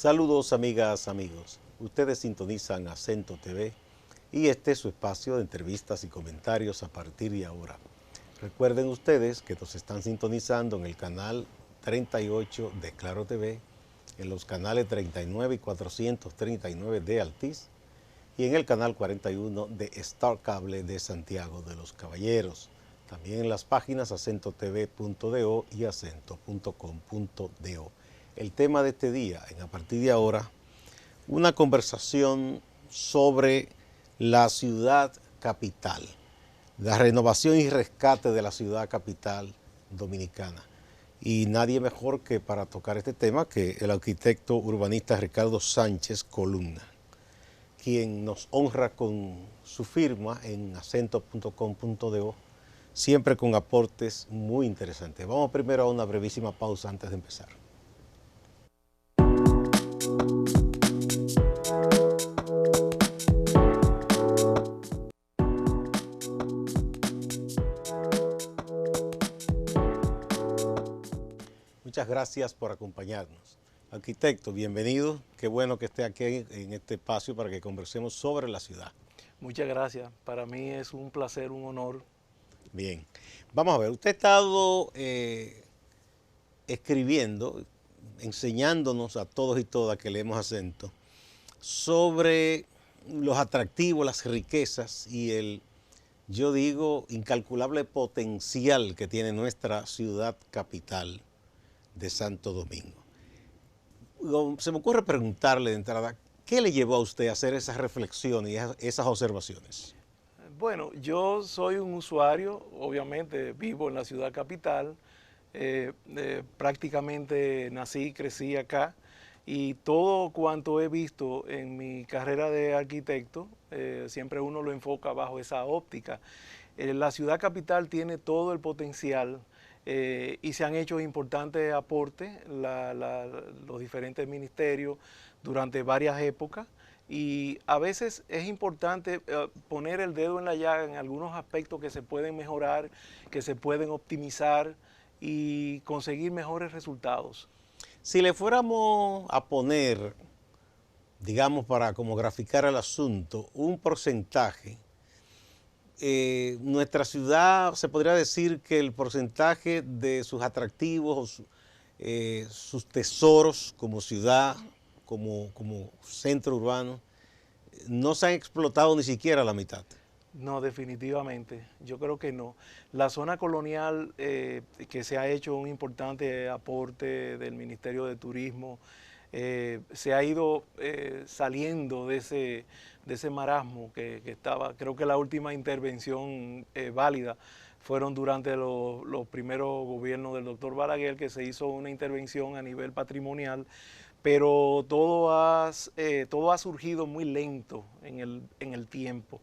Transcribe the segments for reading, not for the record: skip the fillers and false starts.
Saludos amigas, amigos. Ustedes sintonizan Acento TV y este es su espacio de entrevistas y comentarios a partir de ahora. Recuerden ustedes que nos están sintonizando en el canal 38 de Claro TV, en los canales 39 y 439 de Altiz y en el canal 41 de Star Cable de Santiago de los Caballeros. También en las páginas acentotv.do y acento.com.do. El tema de este día, a partir de ahora, una conversación sobre la ciudad capital, la renovación y rescate de la ciudad capital dominicana. Y nadie mejor que para tocar este tema que el arquitecto urbanista Ricardo Sánchez Columna, quien nos honra con su firma en acento.com.do, siempre con aportes muy interesantes. Vamos primero a una brevísima pausa antes de empezar. Muchas gracias por acompañarnos. Arquitecto, bienvenido. Qué bueno que esté aquí en este espacio para que conversemos sobre la ciudad. Muchas gracias. Para mí es un placer, un honor. Bien. Vamos a ver, usted ha estado escribiendo, enseñándonos a todos y todas que leemos Acento sobre los atractivos, las riquezas y el, yo digo, incalculable potencial que tiene nuestra ciudad capital de Santo Domingo. Se me ocurre preguntarle de entrada, ¿qué le llevó a usted a hacer esas reflexiones y esas observaciones? Bueno, yo soy un usuario, obviamente vivo en la ciudad capital, prácticamente nací y crecí acá y todo cuanto he visto en mi carrera de arquitecto, siempre uno lo enfoca bajo esa óptica. La ciudad capital tiene todo el potencial y se han hecho importantes aportes los diferentes ministerios durante varias épocas. Y a veces es importante poner el dedo en la llaga en algunos aspectos que se pueden mejorar, que se pueden optimizar y conseguir mejores resultados. Si le fuéramos a poner, digamos, para como graficar el asunto, un porcentaje, nuestra ciudad, se podría decir que el porcentaje de sus atractivos, sus tesoros como ciudad, como centro urbano, no se han explotado ni siquiera la mitad. No, definitivamente, yo creo que no. La zona colonial, que se ha hecho un importante aporte del Ministerio de Turismo, se ha ido saliendo de ese marasmo que estaba. Creo que la última intervención válida fueron durante los primeros gobiernos del doctor Balaguer, que se hizo una intervención a nivel patrimonial, pero todo ha surgido muy lento en el tiempo.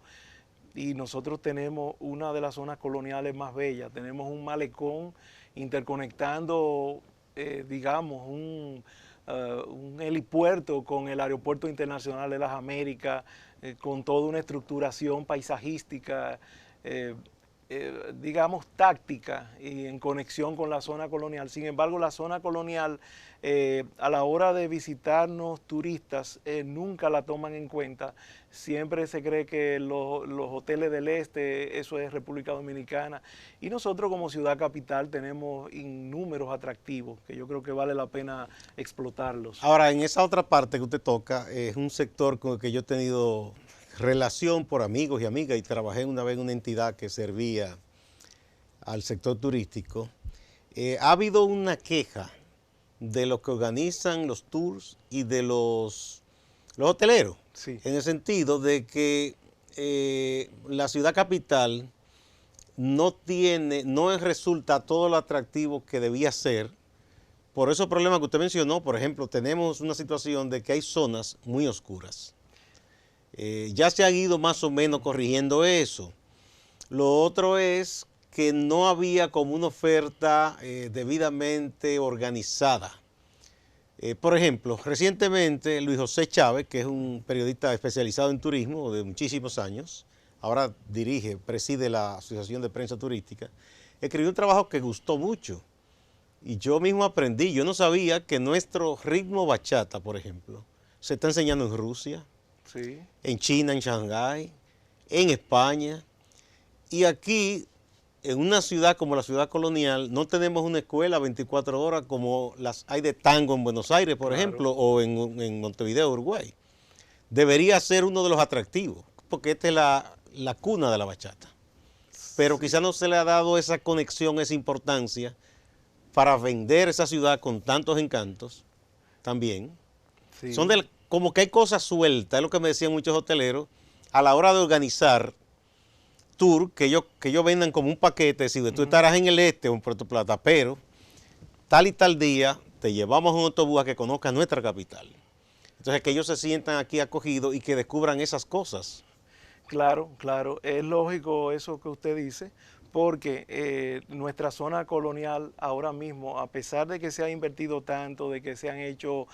Y nosotros tenemos una de las zonas coloniales más bellas, tenemos un malecón interconectando, digamos, un helipuerto con el Aeropuerto Internacional de las Américas, con toda una estructuración paisajística, digamos, táctica y en conexión con la zona colonial. Sin embargo, la zona colonial, a la hora de visitarnos turistas, nunca la toman en cuenta. Siempre se cree que los hoteles del este, eso es República Dominicana. Y nosotros como ciudad capital tenemos innúmeros atractivos que yo creo que vale la pena explotarlos. Ahora, en esa otra parte que usted toca, es un sector con el que yo he tenido relación por amigos y amigas y trabajé una vez en una entidad que servía al sector turístico. Ha habido una queja de los que organizan los tours y de los hoteleros, Sí. en el sentido de que la ciudad capital no resulta todo lo atractivo que debía ser. Por esos problemas que usted mencionó, por ejemplo, tenemos una situación de que hay zonas muy oscuras. Ya se ha ido más o menos corrigiendo eso. Lo otro es que no había como una oferta debidamente organizada. Por ejemplo, recientemente Luis José Chávez, que es un periodista especializado en turismo de muchísimos años, ahora preside la Asociación de Prensa Turística, escribió un trabajo que gustó mucho Y yo mismo aprendí, yo no sabía que nuestro ritmo bachata, por ejemplo, se está enseñando en Rusia, Sí, en China, en Shanghái, en España. Y aquí, en una ciudad como la ciudad colonial, no tenemos una escuela 24 horas como las hay de tango en Buenos Aires, por claro. ejemplo, o en Montevideo, Uruguay. Debería ser uno de los atractivos, porque esta es la cuna de la bachata. Pero Sí, quizás no se le ha dado esa conexión, esa importancia para vender esa ciudad con tantos encantos también. Son sí. como que hay cosas sueltas, es lo que me decían muchos hoteleros, a la hora de organizar tour, que ellos vendan como un paquete, si tú Ujú. estarás en el este o en Puerto Plata, pero tal y tal día te llevamos un autobús a que conozca nuestra capital. Entonces que ellos se sientan aquí acogidos y que descubran esas cosas. Claro, claro, es lógico eso que usted dice, porque nuestra zona colonial ahora mismo, a pesar de que se ha invertido tanto, de que se han hecho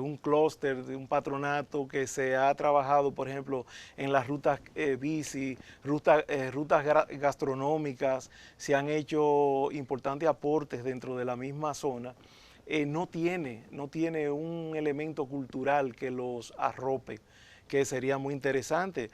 un clúster, un patronato, que se ha trabajado, por ejemplo, en las rutas bici, rutas gastronómicas, se han hecho importantes aportes dentro de la misma zona. No tiene un elemento cultural que los arrope, que sería muy interesante.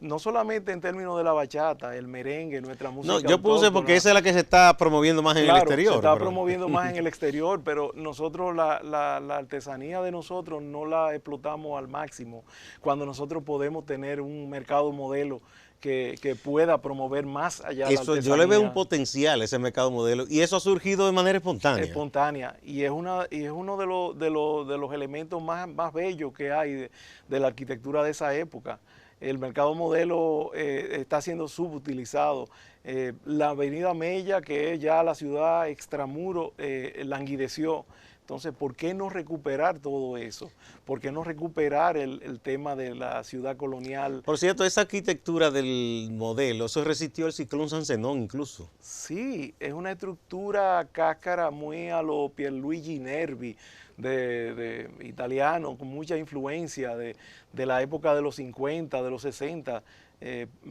No solamente en términos de la bachata, el merengue, nuestra No, música yo puse porque autóctona. esa es la que se está promoviendo más en el Claro, se exterior, está pero promoviendo más en el exterior, pero nosotros la artesanía de nosotros no la explotamos al máximo cuando nosotros podemos tener un mercado modelo que pueda promover más allá la eso yo le veo un artesanía potencial a ese mercado modelo y eso ha surgido de manera espontánea. espontánea y es uno de los elementos más bellos que hay de la arquitectura de esa época. El mercado modelo está siendo subutilizado. La avenida Mella, que es ya la ciudad extramuro, languideció. Entonces, ¿por qué no recuperar todo eso? ¿Por qué no recuperar el tema de la ciudad colonial? Por cierto, esa arquitectura del modelo, eso resistió el ciclón San Zenón incluso. Sí, es una estructura cáscara muy a lo Pierluigi Nervi, de italiano, con mucha influencia de la época de los 50, de los 60,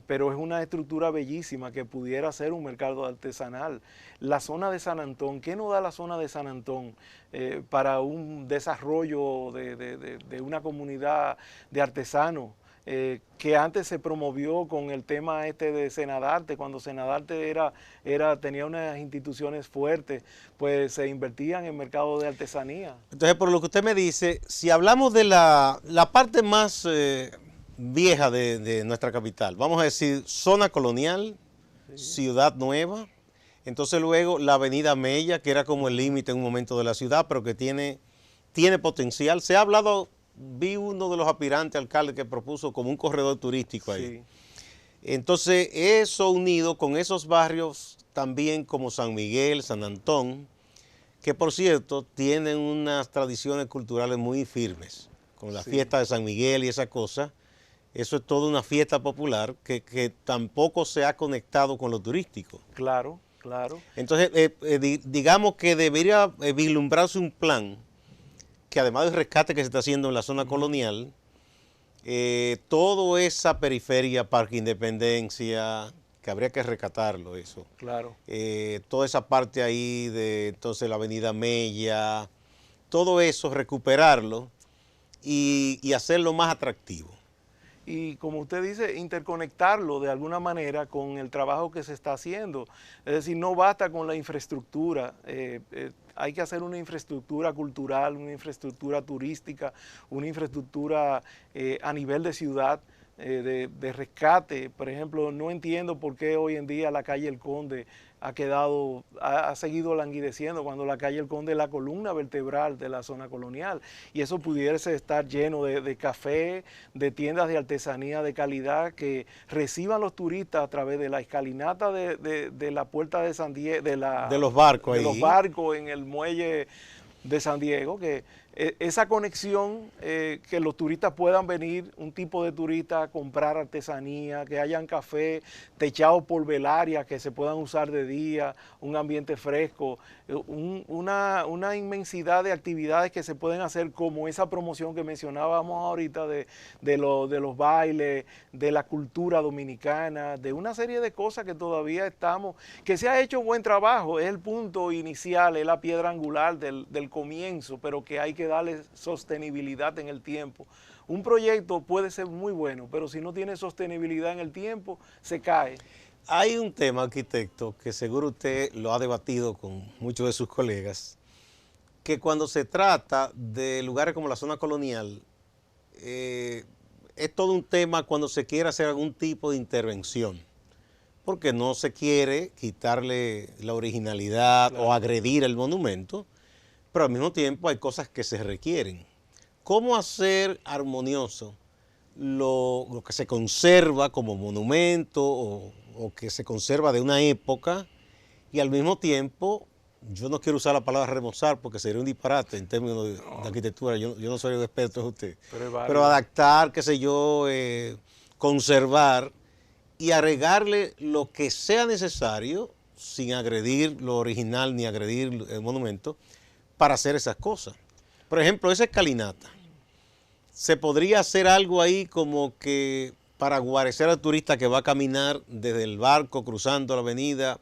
pero es una estructura bellísima que pudiera ser un mercado artesanal. La zona de San Antón, ¿qué nos da la zona de San Antón para un desarrollo de una comunidad de artesanos? Que antes se promovió con el tema este de Senadarte, cuando Senadarte tenía unas instituciones fuertes, pues se invertían en mercado de artesanía. Entonces, por lo que usted me dice, si hablamos de la parte más vieja de nuestra capital, vamos a decir zona colonial, Sí, ciudad nueva, entonces luego la avenida Mella, que era como el límite en un momento de la ciudad, pero que tiene potencial. Se ha hablado, vi uno de los aspirantes alcaldes que propuso como un corredor turístico ahí. sí, Entonces, eso unido con esos barrios también como San Miguel, San Antón, que por cierto tienen unas tradiciones culturales muy firmes, con la sí, fiesta de San Miguel y esa cosa. Eso es toda una fiesta popular que tampoco se ha conectado con lo turístico. claro, claro. Entonces, digamos que debería vislumbrarse un plan que además del rescate que se está haciendo en la zona Ujú, colonial, toda esa periferia, Parque Independencia, que habría que rescatarlo eso. claro. Toda esa parte ahí de entonces la avenida Mella, todo eso recuperarlo y hacerlo más atractivo. Y como usted dice, interconectarlo de alguna manera con el trabajo que se está haciendo. Es decir, no basta con la infraestructura, hay que hacer una infraestructura cultural, una infraestructura turística, una infraestructura a nivel de ciudad, de rescate. Por ejemplo, no entiendo por qué hoy en día la calle El Conde ha seguido languideciendo cuando la calle El Conde es la columna vertebral de la zona colonial. Y eso pudiese estar lleno de café, de tiendas de artesanía de calidad que reciban los turistas a través de la escalinata de la puerta de San Diego, De los barcos de los ahí, barcos en el muelle de San Diego, que esa conexión, que los turistas puedan venir, un tipo de turista a comprar artesanía, que hayan café techados por velarias que se puedan usar de día, un ambiente fresco, una inmensidad de actividades que se pueden hacer, como esa promoción que mencionábamos ahorita de los bailes, de la cultura dominicana, de una serie de cosas que todavía estamos, que se ha hecho buen trabajo, es el punto inicial, es la piedra angular del comienzo, pero que hay que darle sostenibilidad en el tiempo. Un proyecto puede ser muy bueno, pero si no tiene sostenibilidad en el tiempo, se cae. Hay un tema, arquitecto, que seguro usted lo ha debatido con muchos de sus colegas, que cuando se trata de lugares como la zona colonial, es todo un tema cuando se quiere hacer algún tipo de intervención, porque no se quiere quitarle la originalidad, claro, o agredir el monumento, pero al mismo tiempo hay cosas que se requieren. ¿Cómo hacer armonioso lo que se conserva como monumento o que se conserva de una época, y al mismo tiempo, yo no quiero usar la palabra remozar porque sería un disparate en términos de arquitectura, yo no soy un experto en usted, pero adaptar, qué sé yo, conservar y agregarle lo que sea necesario sin agredir lo original ni agredir el monumento para hacer esas cosas? Por ejemplo, esa escalinata, ¿se podría hacer algo ahí como que para guarecer al turista que va a caminar desde el barco cruzando la avenida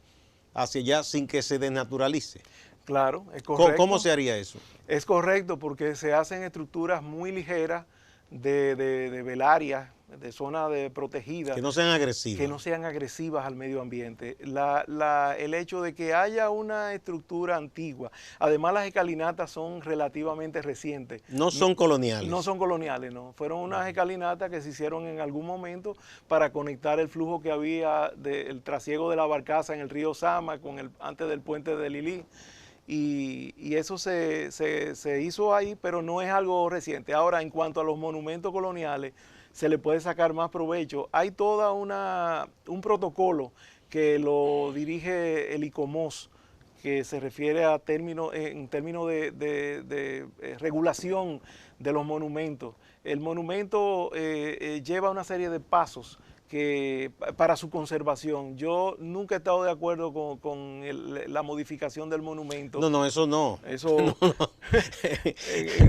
hacia allá sin que se desnaturalice? Claro, es correcto. ¿Cómo se haría eso? Es correcto, porque se hacen estructuras muy ligeras de velarias, de zonas protegidas. Que no sean agresivas. Que no sean agresivas al medio ambiente. El hecho de que haya una estructura antigua, además las escalinatas son relativamente recientes. No son coloniales. No son coloniales, no. Fueron unas escalinatas que se hicieron en algún momento para conectar el flujo que había del trasiego de la barcaza en el río Sama antes del puente de Lilí. Y eso se hizo ahí, pero no es algo reciente. Ahora, en cuanto a los monumentos coloniales, se le puede sacar más provecho. Hay toda un protocolo que lo dirige el ICOMOS, que se refiere a en términos de regulación de los monumentos. El monumento lleva una serie de pasos para su conservación. Yo nunca he estado de acuerdo con la modificación del monumento. No, eso no. Eso no.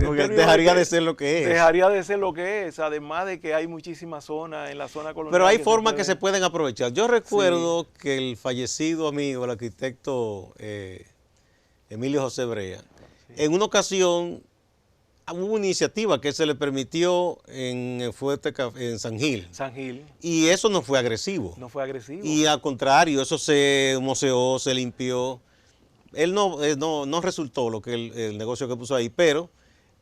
Porque dejaría de ser lo que es. Dejaría de ser lo que es, además de que hay muchísimas zonas en la zona colonial. Pero hay formas que se pueden aprovechar. Yo recuerdo que el fallecido amigo, el arquitecto Emilio José Brea, en una ocasión hubo una iniciativa que se le permitió en San Gil. San Gil. Y eso no fue agresivo. No fue agresivo. Y al contrario, eso se moseó, se limpió. Él no resultó el negocio que puso ahí, pero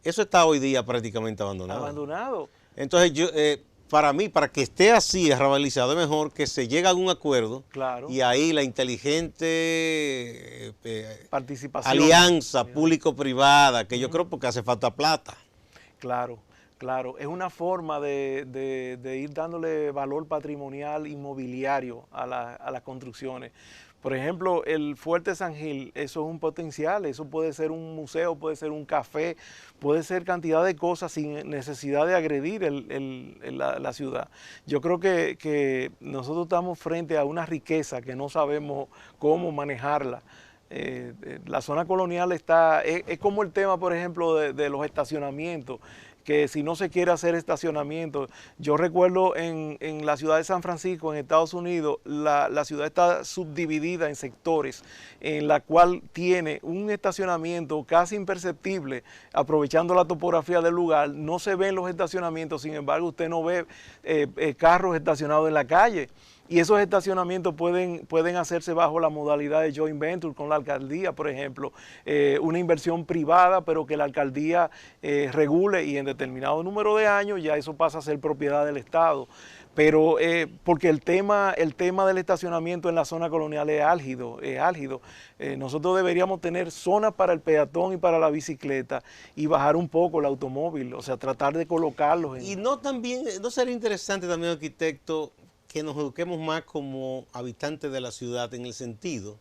eso está hoy día prácticamente abandonado. Abandonado. Entonces, para mí, para que esté así arrabalizado, es mejor que se llegue a un acuerdo, claro, y ahí la inteligente participación, alianza público-privada, que yo creo porque hace falta plata. Claro, claro. Es una forma de ir dándole valor patrimonial inmobiliario a las construcciones. Por ejemplo, el Fuerte San Gil, eso es un potencial, eso puede ser un museo, puede ser un café, puede ser cantidad de cosas sin necesidad de agredir la ciudad. Yo creo que nosotros estamos frente a una riqueza que no sabemos cómo manejarla. La zona colonial es como el tema, por ejemplo, de los estacionamientos, que si no se quiere hacer estacionamiento, yo recuerdo en la ciudad de San Francisco, en Estados Unidos, la ciudad está subdividida en sectores, en la cual tiene un estacionamiento casi imperceptible, aprovechando la topografía del lugar. No se ven los estacionamientos, sin embargo, usted no ve carros estacionados en la calle. Y esos estacionamientos pueden hacerse bajo la modalidad de joint venture con la alcaldía, por ejemplo, una inversión privada, pero que la alcaldía regule, y en determinado número de años ya eso pasa a ser propiedad del Estado. Pero porque el tema del estacionamiento en la zona colonial es álgido. Nosotros deberíamos tener zonas para el peatón y para la bicicleta y bajar un poco el automóvil, o sea, tratar de colocarlos. Y no sería interesante también, arquitecto, que nos eduquemos más como habitantes de la ciudad, en el sentido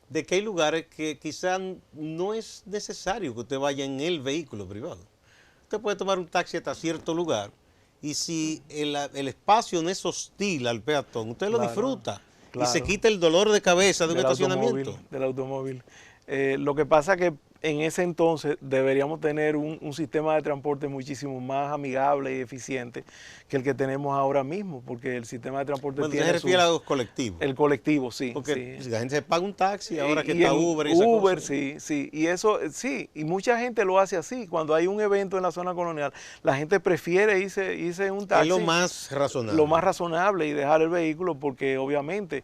de que hay lugares que quizás no es necesario que usted vaya en el vehículo privado. Usted puede tomar un taxi hasta cierto lugar y si el espacio no es hostil al peatón, usted lo Claro, disfruta y se claro. quita el dolor de cabeza de un Del automóvil, estacionamiento. del automóvil. Lo que pasa que en ese entonces deberíamos tener un sistema de transporte muchísimo más amigable y eficiente que el que tenemos ahora mismo, porque el sistema de transporte Bueno, usted se tiene refiere su, a los colectivos, el colectivo, sí, porque sí. si la gente se paga un taxi, ahora que Y está en Uber y esa cosa. Uber, sí, sí, y eso, sí, y mucha gente lo hace así. Cuando hay un evento en la zona colonial, la gente prefiere irse en un Es lo taxi más lo razonable. más razonable y dejar el vehículo porque obviamente,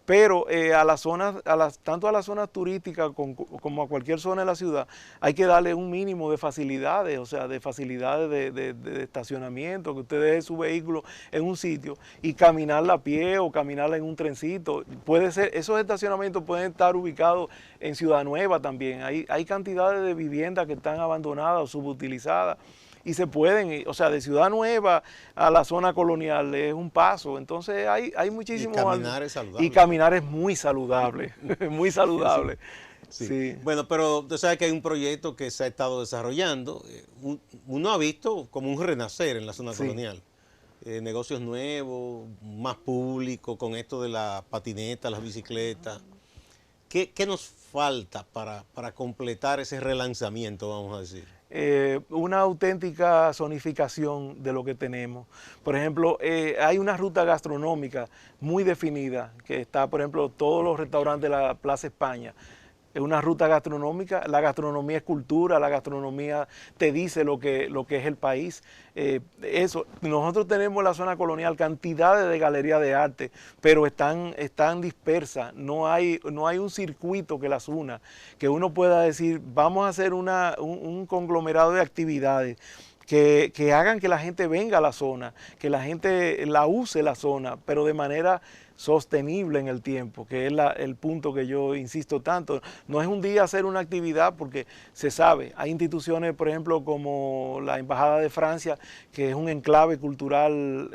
pero a las zonas, tanto a las zonas turísticas como a cualquier zona de la ciudad, hay que darle un mínimo de facilidades, o sea, de facilidades de estacionamiento, que usted deje su vehículo en un sitio y caminarla a pie o caminarla en un trencito. Puede ser, esos estacionamientos pueden estar ubicados en Ciudad Nueva también. Hay cantidades de viviendas que están abandonadas o subutilizadas y se pueden, o sea, de Ciudad Nueva a la zona colonial es un paso. Entonces hay Y muchísimo. caminar es Y saludable. caminar es muy saludable, muy Sí, saludable. sí. Sí, Bueno, pero usted sabe que hay un proyecto que se ha estado desarrollando. Uno ha visto como un renacer en la zona sí. colonial. Negocios nuevos, más público, con esto de la patineta, las bicicletas. ¿Qué nos falta para completar ese relanzamiento, vamos a decir? Una auténtica zonificación de lo que tenemos. Por ejemplo, hay una ruta gastronómica muy definida, que está, por ejemplo, todos los restaurantes de la Plaza España. Es una ruta gastronómica, la gastronomía es cultura, la gastronomía te dice lo que es el país. Eso, nosotros tenemos en la zona colonial cantidades de galerías de arte, pero están dispersas, no hay un circuito que las una, que uno pueda decir, vamos a hacer un conglomerado de actividades que hagan que la gente venga a la zona, que la gente la use la zona, pero de manera sostenible en el tiempo, que es el punto que yo insisto tanto. No es un día hacer una actividad porque se sabe, hay instituciones, por ejemplo, como la Embajada de Francia, que es un enclave cultural,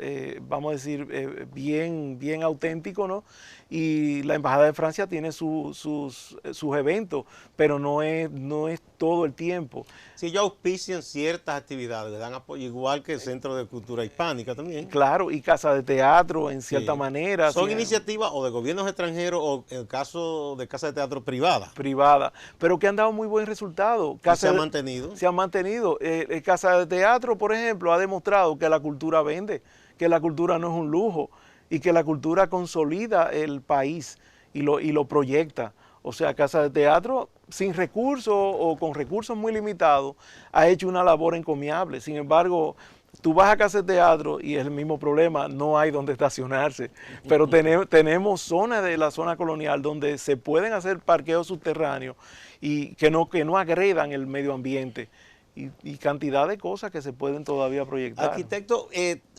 vamos a decir, bien auténtico, ¿no? Y la Embajada de Francia tiene sus eventos, pero no es todo el tiempo. Si ellos auspician ciertas actividades, le dan apoyo, igual que el Centro de Cultura Hispánica también. Claro, y casa de teatro en cierta Sí. manera. Son iniciativas o de gobiernos extranjeros o en el caso de casa de teatro privada. Privada, pero que han dado muy buen resultado. Y se ha mantenido. Se han mantenido. Casa de Teatro, por ejemplo, ha demostrado que la cultura vende, que la cultura no es un lujo y que la cultura consolida el país y lo proyecta. O sea, Casa de Teatro, sin recursos o con recursos muy limitados, ha hecho una labor encomiable. Sin embargo, tú vas a Casa de Teatro y es el mismo problema, no hay donde estacionarse. Pero tenemos zonas de la zona colonial donde se pueden hacer parqueos subterráneos y que no agredan el medio ambiente. Y cantidad de cosas que se pueden todavía proyectar. Arquitecto,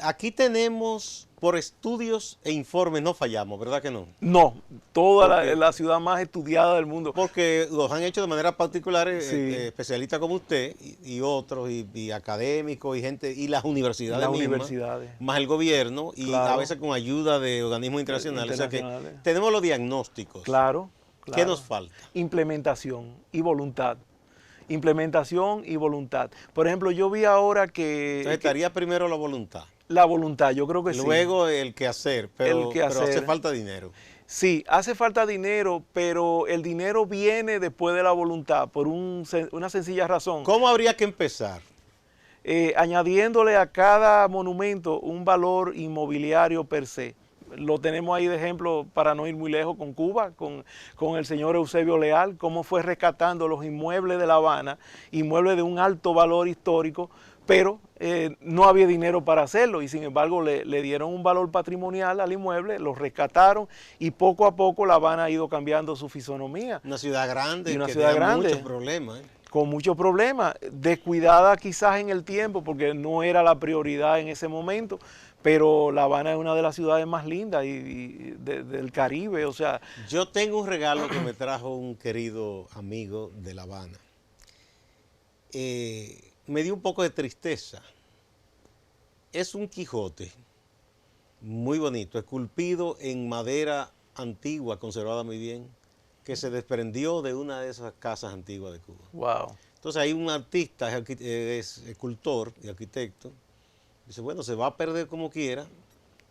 aquí tenemos por estudios e informes, no fallamos, ¿verdad que no? No, toda Porque, la ciudad más estudiada del mundo. porque los han hecho de manera particular Sí, especialistas como usted y otros, y académicos y gente, y las universidades las mismas, universidades. más el gobierno, y a Claro, veces con ayuda de organismos internacionales. O sea que internacionales. tenemos los diagnósticos. Claro, ¿Qué claro. nos falta? Implementación y voluntad. Implementación y voluntad. Por ejemplo, yo vi ahora Entonces estaría primero la voluntad, la voluntad, yo creo que sí. luego el quehacer, El pero hace quehacer. falta dinero. Sí, hace falta dinero, pero el dinero viene después de la voluntad por una sencilla razón. ¿Cómo habría que empezar? Añadiéndole a cada monumento un valor inmobiliario per se. Lo tenemos ahí de ejemplo, para no ir muy lejos, con Cuba, con el señor Eusebio Leal, cómo fue rescatando los inmuebles de La Habana, inmuebles de un alto valor histórico, pero no había dinero para hacerlo y sin embargo le dieron un valor patrimonial al inmueble, lo rescataron y poco a poco La Habana ha ido cambiando su fisonomía. Una ciudad grande Y una que ciudad tenía grande, muchos problemas. con muchos problemas, descuidada quizás en el tiempo porque no era la prioridad en ese momento, pero La Habana es una de las ciudades más lindas del Caribe, o sea. Yo tengo un regalo que me trajo un querido amigo de La Habana. Me dio un poco de tristeza. Es un Quijote muy bonito, esculpido en madera antigua, conservada muy bien, que se desprendió de una de esas casas antiguas de Cuba. Wow. Entonces hay un artista, es escultor y arquitecto, dice, bueno, se va a perder como quiera,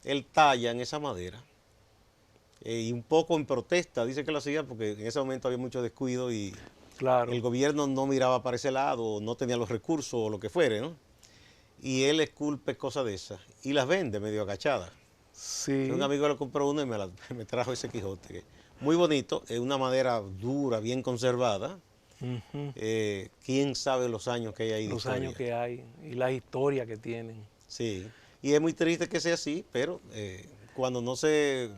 él talla en esa madera, y un poco en protesta, dice que lo hacía porque en ese momento había mucho descuido y Claro. el gobierno no miraba para ese lado, no tenía los recursos o lo que fuere, ¿no? Y él esculpe cosas de esas y las vende medio agachadas. Sí. Un amigo le compró uno y me trajo ese Quijote, que muy bonito, es una madera dura, bien conservada. Ujú. Quién sabe los años que hay ahí de Los historia. años que hay y la historia que tienen. Sí, y es muy triste que sea así, pero cuando no se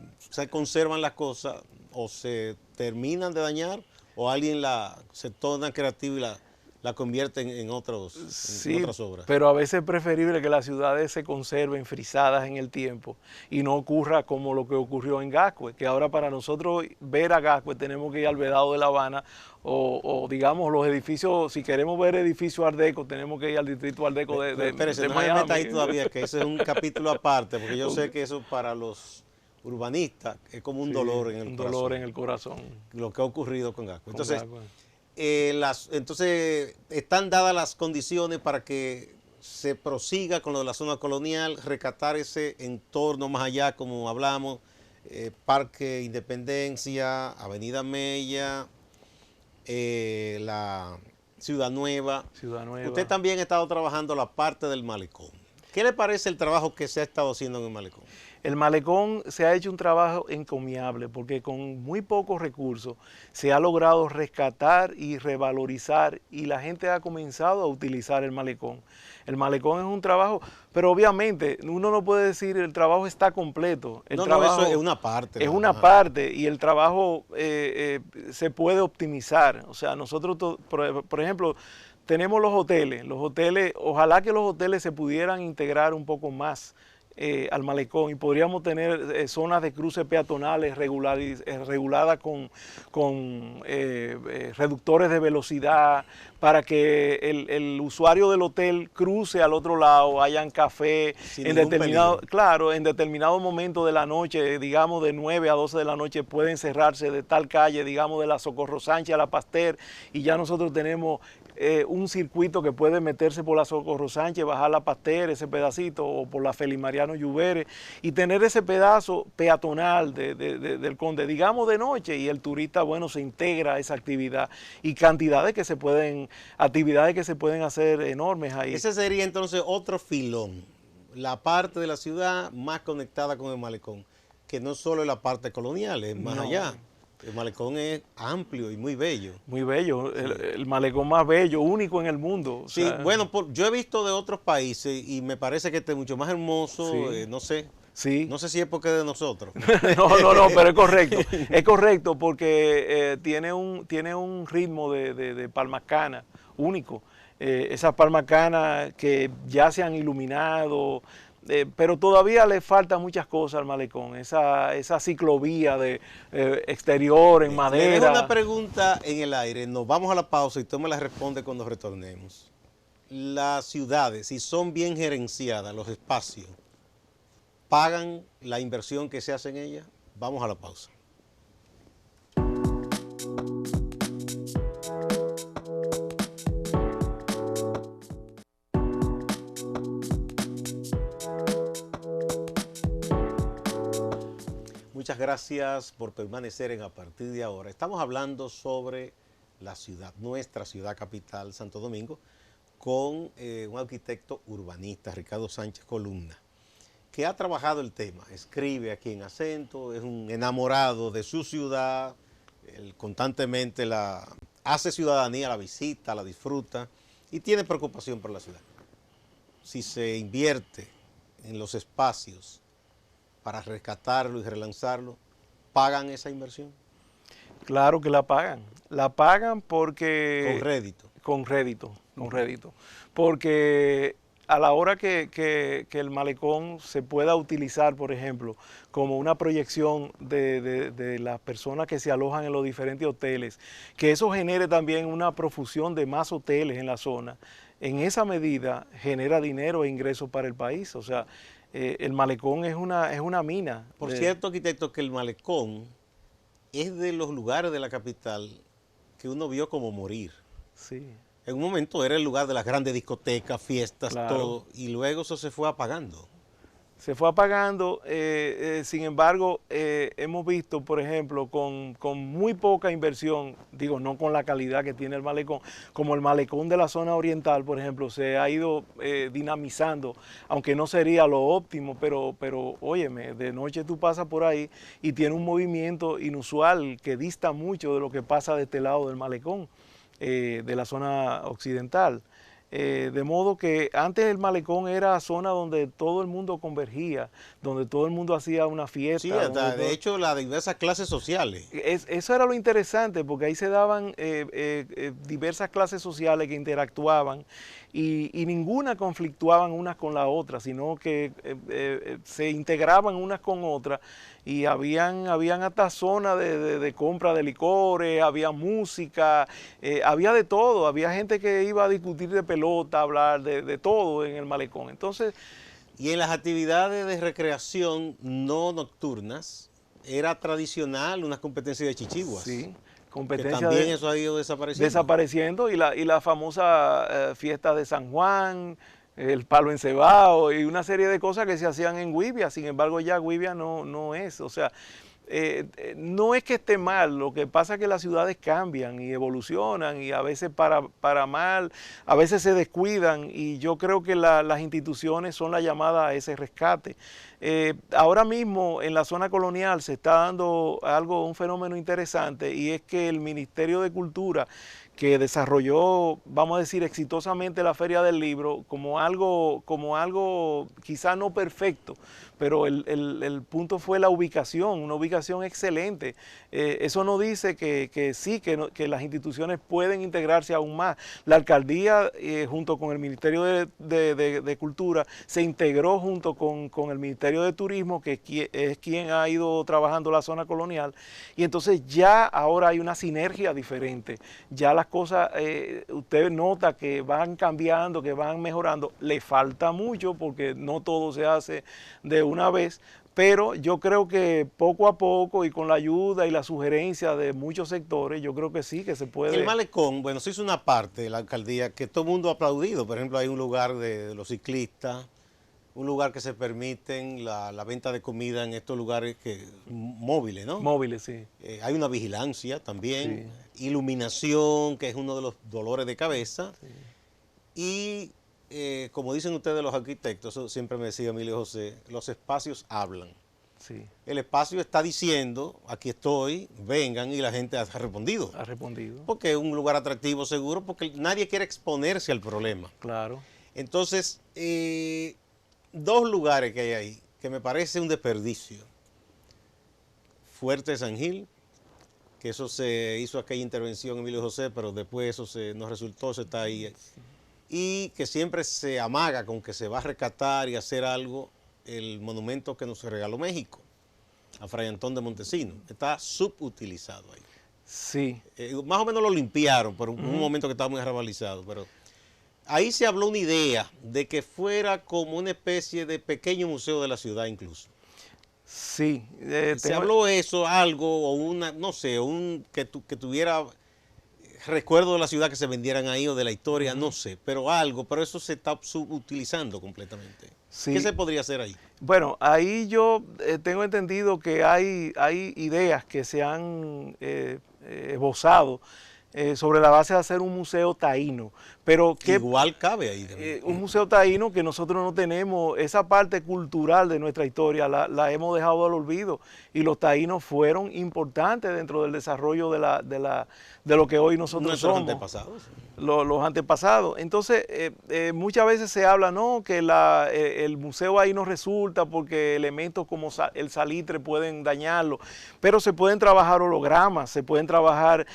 conservan las cosas o se terminan de dañar o alguien se torna creativo y la convierte en Sí, otras obras. pero a veces es preferible que las ciudades se conserven frisadas en el tiempo y no ocurra como lo que ocurrió en Gascue, que ahora para nosotros ver a Gascue tenemos que ir al Vedado de La Habana o digamos los edificios, si queremos ver edificios Art Deco, tenemos que ir al distrito Art Deco de Espérese, de no se meta Miami. ahí todavía, que ese es un capítulo aparte, porque yo sé que eso para los urbanistas es como un Sí, dolor en el un corazón, dolor en el corazón. lo que ha ocurrido con Gascue. con Entonces, Gascue. entonces, están dadas las condiciones para que se prosiga con lo de la zona colonial, rescatar ese entorno más allá, como hablamos, Parque Independencia, Avenida Mella, la Ciudad Nueva. Ciudad Nueva. Usted también ha estado trabajando la parte del malecón. ¿Qué le parece el trabajo que se ha estado haciendo en el malecón? El malecón se ha hecho un trabajo encomiable porque con muy pocos recursos se ha logrado rescatar y revalorizar y la gente ha comenzado a utilizar el malecón. El malecón es un trabajo, pero obviamente uno no puede decir el trabajo está completo. El trabajo eso es una parte. Es una parte y el trabajo se puede optimizar. O sea, nosotros, por ejemplo, tenemos los hoteles, ojalá que los hoteles se pudieran integrar un poco más al malecón y podríamos tener zonas de cruce peatonales reguladas con reductores de velocidad para que el usuario del hotel cruce al otro lado, hayan café Sin en ningún determinado, peligro. claro, en determinado momento de la noche, digamos de 9 a 12 de la noche pueden cerrarse de tal calle, digamos de la Socorro Sánchez a la Pasteur y ya nosotros tenemos un circuito que puede meterse por la Socorro Sánchez, bajar la Pasteur, ese pedacito, o por la Felimariano Lluvere, y tener ese pedazo peatonal del Conde, digamos de noche, y el turista, bueno, se integra a esa actividad, y actividades que se pueden hacer enormes ahí. Ese sería entonces otro filón, la parte de la ciudad más conectada con el malecón, que no solo es la parte colonial, es más allá. El malecón es amplio y muy bello. Muy bello, el malecón más bello, único en el mundo. Sí, bueno, yo he visto de otros países y me parece que este es mucho más hermoso, Sí. no sé. Sí. No sé si es porque es de nosotros. No, pero es correcto porque tiene un ritmo de palmas canas único. Esas palmas canas que ya se han iluminado, pero todavía le faltan muchas cosas al malecón, esa ciclovía de exterior en Le madera. dejo una pregunta en el aire, nos vamos a la pausa y tú me la respondes cuando retornemos. Las ciudades, si son bien gerenciadas, los espacios, ¿pagan la inversión que se hace en ellas? Vamos a la pausa. Muchas gracias por permanecer en A Partir de Ahora. Estamos hablando sobre la ciudad, nuestra ciudad capital, Santo Domingo, con un arquitecto urbanista, Ricardo Sánchez Columna, que ha trabajado el tema, escribe aquí en Acento, es un enamorado de su ciudad, él constantemente hace ciudadanía, la visita, la disfruta y tiene preocupación por la ciudad. Si se invierte en los espacios para rescatarlo y relanzarlo, ¿pagan esa inversión? Claro que la pagan porque... Con rédito. Con rédito. Porque a la hora que el malecón se pueda utilizar, por ejemplo, como una proyección de las personas que se alojan en los diferentes hoteles, que eso genere también una profusión de más hoteles en la zona, en esa medida genera dinero e ingresos para el país. O sea, el malecón es una mina. Por cierto, arquitecto, que el malecón es de los lugares de la capital que uno vio como morir. Sí, En un momento era el lugar de las grandes discotecas, fiestas, claro. todo, y luego eso se fue apagando. Se fue apagando, sin embargo, hemos visto, por ejemplo, con muy poca inversión, digo, no con la calidad que tiene el malecón, como el malecón de la zona oriental, por ejemplo, se ha ido dinamizando, aunque no sería lo óptimo, pero óyeme, de noche tú pasas por ahí y tiene un movimiento inusual que dista mucho de lo que pasa de este lado del malecón, de la zona occidental. De modo que antes el malecón era zona donde todo el mundo convergía, donde todo el mundo hacía una fiesta. Sí, hasta, de hecho, las diversas clases sociales. Eso era lo interesante, porque ahí se daban diversas clases sociales que interactuaban y ninguna conflictuaban unas con la otra, sino que se integraban unas con otras y habían hasta zonas de compra de licores, había música, había de todo, había gente que iba a discutir de pelota, a hablar de todo en el malecón. Entonces, y en las actividades de recreación no nocturnas, era tradicional una competencia de chichiguas. sí, Que competencia también eso ha ido desapareciendo y la famosa fiesta de San Juan, el palo encebado y una serie de cosas que se hacían en Güibia. Sin embargo, ya Güibia no es, o sea, no es que esté mal, lo que pasa es que las ciudades cambian y evolucionan y a veces para mal, a veces se descuidan y yo creo que las instituciones son la llamada a ese rescate. Ahora mismo en la zona colonial se está dando un fenómeno interesante y es que el Ministerio de Cultura, que desarrolló, vamos a decir, exitosamente la Feria del Libro como algo quizá no perfecto, pero el punto fue la ubicación, una ubicación excelente. Eso no dice que sí, que las instituciones pueden integrarse aún más. La alcaldía, junto con el Ministerio de Cultura, se integró junto con el Ministerio de Turismo, que es quien ha ido trabajando la zona colonial, y entonces ya ahora hay una sinergia diferente. Ya las cosas, usted nota que van cambiando, que van mejorando. Le falta mucho porque no todo se hace de una vez, pero yo creo que poco a poco y con la ayuda y la sugerencia de muchos sectores, yo creo que sí, que se puede. El malecón, bueno, se hizo una parte de la alcaldía que todo el mundo ha aplaudido. Por ejemplo, hay un lugar de los ciclistas, un lugar que se permiten la venta de comida en estos lugares móviles, ¿no? Móviles, sí. Hay una vigilancia también, Sí. iluminación, que es uno de los dolores de cabeza. Sí. Y como dicen ustedes los arquitectos, eso siempre me decía Emilio José, los espacios hablan. Sí. El espacio está diciendo, aquí estoy, vengan, y la gente ha respondido. Ha respondido. Porque es un lugar atractivo, seguro, porque nadie quiere exponerse al problema. Claro. Entonces, dos lugares que hay ahí, que me parece un desperdicio. Fuerte San Gil, que eso se hizo aquella intervención Emilio José, pero después eso no resultó, se está ahí. Y que siempre se amaga con que se va a rescatar y hacer algo el monumento que nos regaló México, a Fray Antón de Montesinos. Está subutilizado ahí. Sí. Más o menos lo limpiaron por un momento que estaba muy arrabalizado, pero ahí se habló una idea de que fuera como una especie de pequeño museo de la ciudad incluso. Sí. Se habló eso, algo, o una, no sé, que tuviera recuerdo de la ciudad que se vendieran ahí o de la historia, no sé, pero algo, pero eso se está subutilizando completamente. Sí. ¿Qué se podría hacer ahí? Bueno, ahí yo tengo entendido que hay ideas que se han esbozado sobre la base de hacer un museo taíno. Pero que, igual cabe ahí. Un museo taíno que nosotros no tenemos, esa parte cultural de nuestra historia la hemos dejado al olvido y los taínos fueron importantes dentro del desarrollo de lo que hoy nosotros somos. Antepasados. Los antepasados. Entonces, muchas veces se habla, ¿no?, que el museo ahí no resulta porque elementos como el salitre pueden dañarlo, pero se pueden trabajar hologramas, se pueden trabajar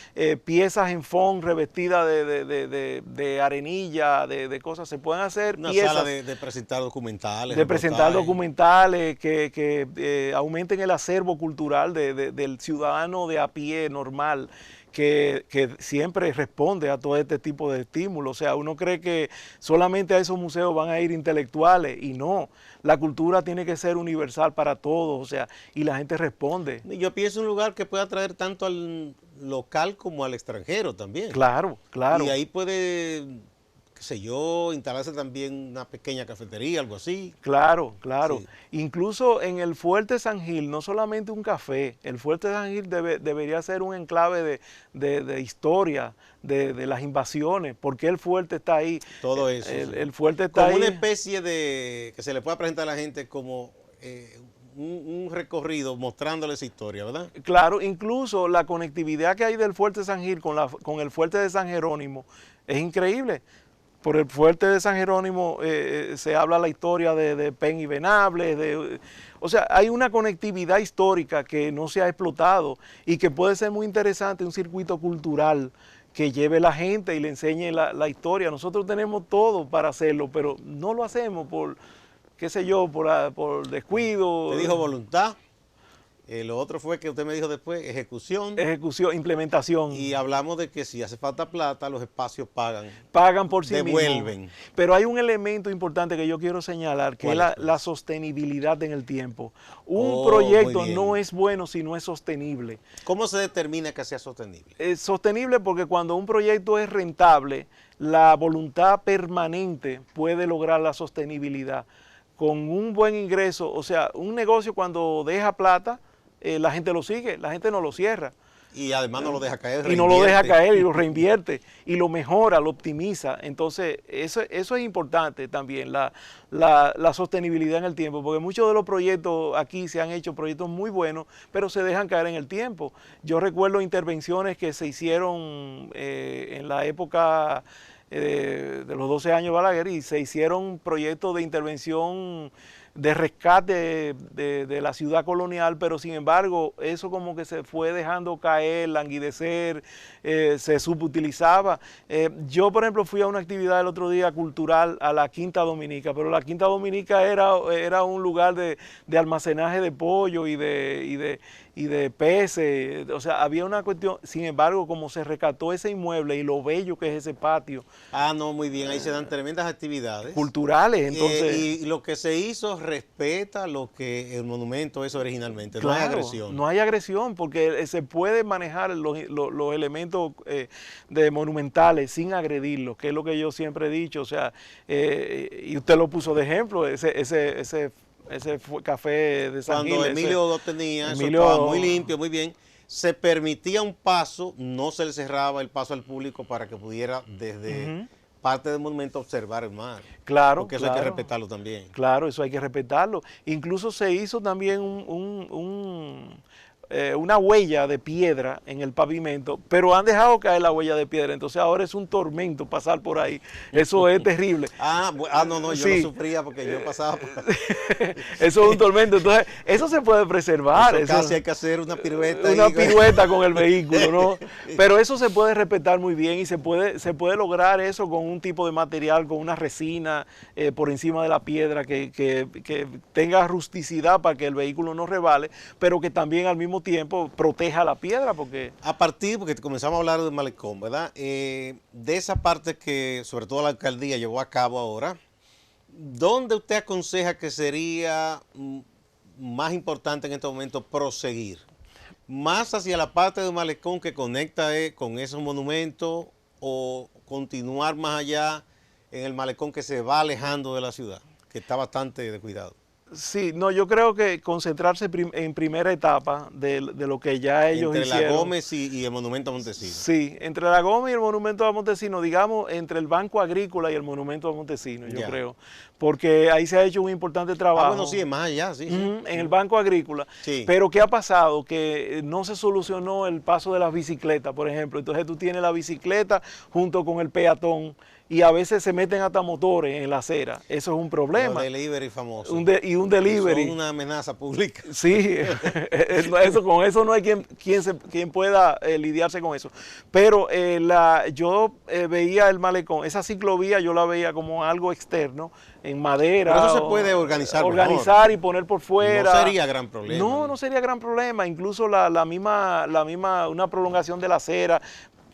piezas en foam revestidas de arenilla, de cosas, se pueden hacer una piezas. Sala de presentar documentales. De presentar documentales que aumenten el acervo cultural del ciudadano de a pie normal, que siempre responde a todo este tipo de estímulos. O sea, uno cree que solamente a esos museos van a ir intelectuales y no, la cultura tiene que ser universal para todos, o sea, y la gente responde. Yo pienso en un lugar que pueda atraer tanto al local como al extranjero también. Claro, claro. Y ahí puede, qué sé yo, instalarse también una pequeña cafetería, algo así. Claro, claro. Sí. Incluso en el Fuerte San Gil, no solamente un café, el Fuerte San Gil debería ser un enclave de historia, de las invasiones, porque el fuerte está ahí. Todo eso. El fuerte está como ahí. una especie de, que se le pueda presentar a la gente como un recorrido mostrándole esa historia, ¿verdad? Claro, incluso la conectividad que hay del Fuerte San Gil con el Fuerte de San Jerónimo es increíble. Por el Fuerte de San Jerónimo se habla la historia de Pen y Venables, o sea, hay una conectividad histórica que no se ha explotado y que puede ser muy interesante, un circuito cultural que lleve la gente y le enseñe la historia. Nosotros tenemos todo para hacerlo, pero no lo hacemos por, qué sé yo, por descuido. Te dijo voluntad. Lo otro fue que usted me dijo después, ejecución. Ejecución, implementación. Y hablamos de que si hace falta plata, los espacios pagan. Pagan por sí devuelven. mismos. Pero hay un elemento importante que yo quiero señalar, que es la sostenibilidad en el tiempo. Un proyecto no es bueno si no es sostenible. ¿Cómo se determina que sea sostenible? Es sostenible porque cuando un proyecto es rentable, la voluntad permanente puede lograr la sostenibilidad. Con un buen ingreso, o sea, un negocio cuando deja plata, la gente lo sigue, la gente no lo cierra. Y además no lo deja caer. Y no lo deja caer y lo reinvierte y lo mejora, lo optimiza. Entonces, eso es importante también, la sostenibilidad en el tiempo, porque muchos de los proyectos aquí se han hecho proyectos muy buenos, pero se dejan caer en el tiempo. Yo recuerdo intervenciones que se hicieron en la época de los 12 años de Balaguer y se hicieron proyectos de intervención de rescate de la ciudad colonial, pero sin embargo eso como que se fue dejando caer, languidecer, se subutilizaba. Yo por ejemplo fui a una actividad el otro día cultural a la Quinta Dominica, pero la Quinta Dominica era un lugar de almacenaje de pollo y de peces, o sea, había una cuestión, sin embargo, como se rescató ese inmueble y lo bello que es ese patio. Ah, no, muy bien, ahí se dan tremendas actividades. Culturales, entonces. Y lo que se hizo respeta lo que el monumento es originalmente, claro, no hay agresión. No hay agresión, porque se puede manejar los elementos monumentales sin agredirlos, que es lo que yo siempre he dicho, o sea, y usted lo puso de ejemplo, ese café de San Gil. Cuando Emilio lo tenía, eso estaba muy limpio, muy bien. Se permitía un paso, no se le cerraba el paso al público para que pudiera desde parte del monumento observar el mar. Claro, porque eso hay que respetarlo también. Claro, eso hay que respetarlo. Incluso se hizo también una huella de piedra en el pavimento, pero han dejado caer la huella de piedra, entonces ahora es un tormento pasar por ahí. Eso es terrible. No, yo lo sufría porque yo pasaba por ahí. Eso es un tormento, entonces eso se puede preservar. Eso casi hay que hacer una pirueta. Una pirueta con el vehículo, ¿no? Pero eso se puede respetar muy bien y se puede lograr eso con un tipo de material, con una resina por encima de la piedra que tenga rusticidad para que el vehículo no rebale, pero que también al mismo tiempo proteja la piedra, porque porque comenzamos a hablar del malecón, ¿verdad? De esa parte que sobre todo la alcaldía llevó a cabo ahora, ¿dónde usted aconseja que sería más importante en este momento proseguir? ¿Más hacia la parte del malecón que conecta con esos monumentos o continuar más allá en el malecón que se va alejando de la ciudad, que está bastante descuidado? Sí, no, yo creo que concentrarse en primera etapa de lo que ya ellos hicieron. Entre la Gómez y el Monumento a Montesinos. Sí, entre la Gómez y el Monumento a Montesinos, digamos, entre el Banco Agrícola y el Monumento a Montesinos, yo creo. Porque ahí se ha hecho un importante trabajo. Bueno, sí, es más allá, sí. En el Banco Agrícola. Sí. Pero ¿qué ha pasado? Que no se solucionó el paso de las bicicletas, por ejemplo. Entonces tú tienes la bicicleta junto con el peatón y a veces se meten hata motores en la acera. Eso es un problema. Los delivery famosos. Y un delivery. Son una amenaza pública. Sí, con eso no hay quien pueda lidiarse con eso. Pero yo veía el malecón, esa ciclovía yo la veía como algo externo, en madera. Pero eso se puede organizar organizar mejor. Y poner por fuera. No sería gran problema. No, no sería gran problema. Incluso una prolongación de la acera,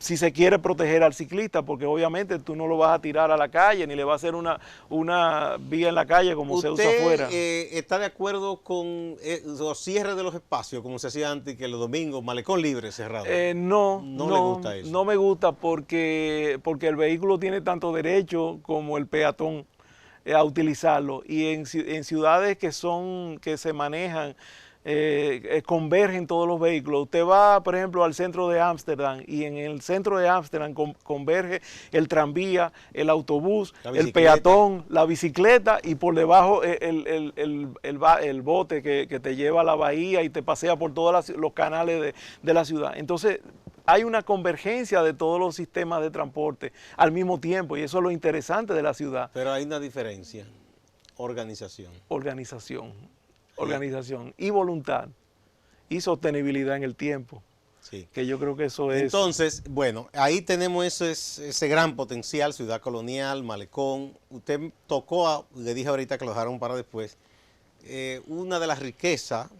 si se quiere proteger al ciclista, porque obviamente tú no lo vas a tirar a la calle, ni le vas a hacer una vía en la calle como se usa afuera. ¿Usted está de acuerdo con los cierres de los espacios, como se hacía antes, que los domingos, malecón libre, cerrado? No le gusta eso. No me gusta porque el vehículo tiene tanto derecho como el peatón a utilizarlo. Y en ciudades que se manejan, convergen todos los vehículos. Usted va, por ejemplo, al centro de Ámsterdam y en el centro de Ámsterdam converge el tranvía, el autobús, el peatón, la bicicleta y por debajo el bote que te lleva a la bahía y te pasea por todos los canales de la ciudad. Entonces, hay una convergencia de todos los sistemas de transporte al mismo tiempo y eso es lo interesante de la ciudad. Pero hay una diferencia, organización. Organización y voluntad y sostenibilidad en el tiempo. Sí. Que yo creo que eso es... Entonces, bueno, ahí tenemos ese gran potencial, ciudad colonial, malecón. Usted tocó, le dije ahorita que lo dejaron para después, una de las riquezas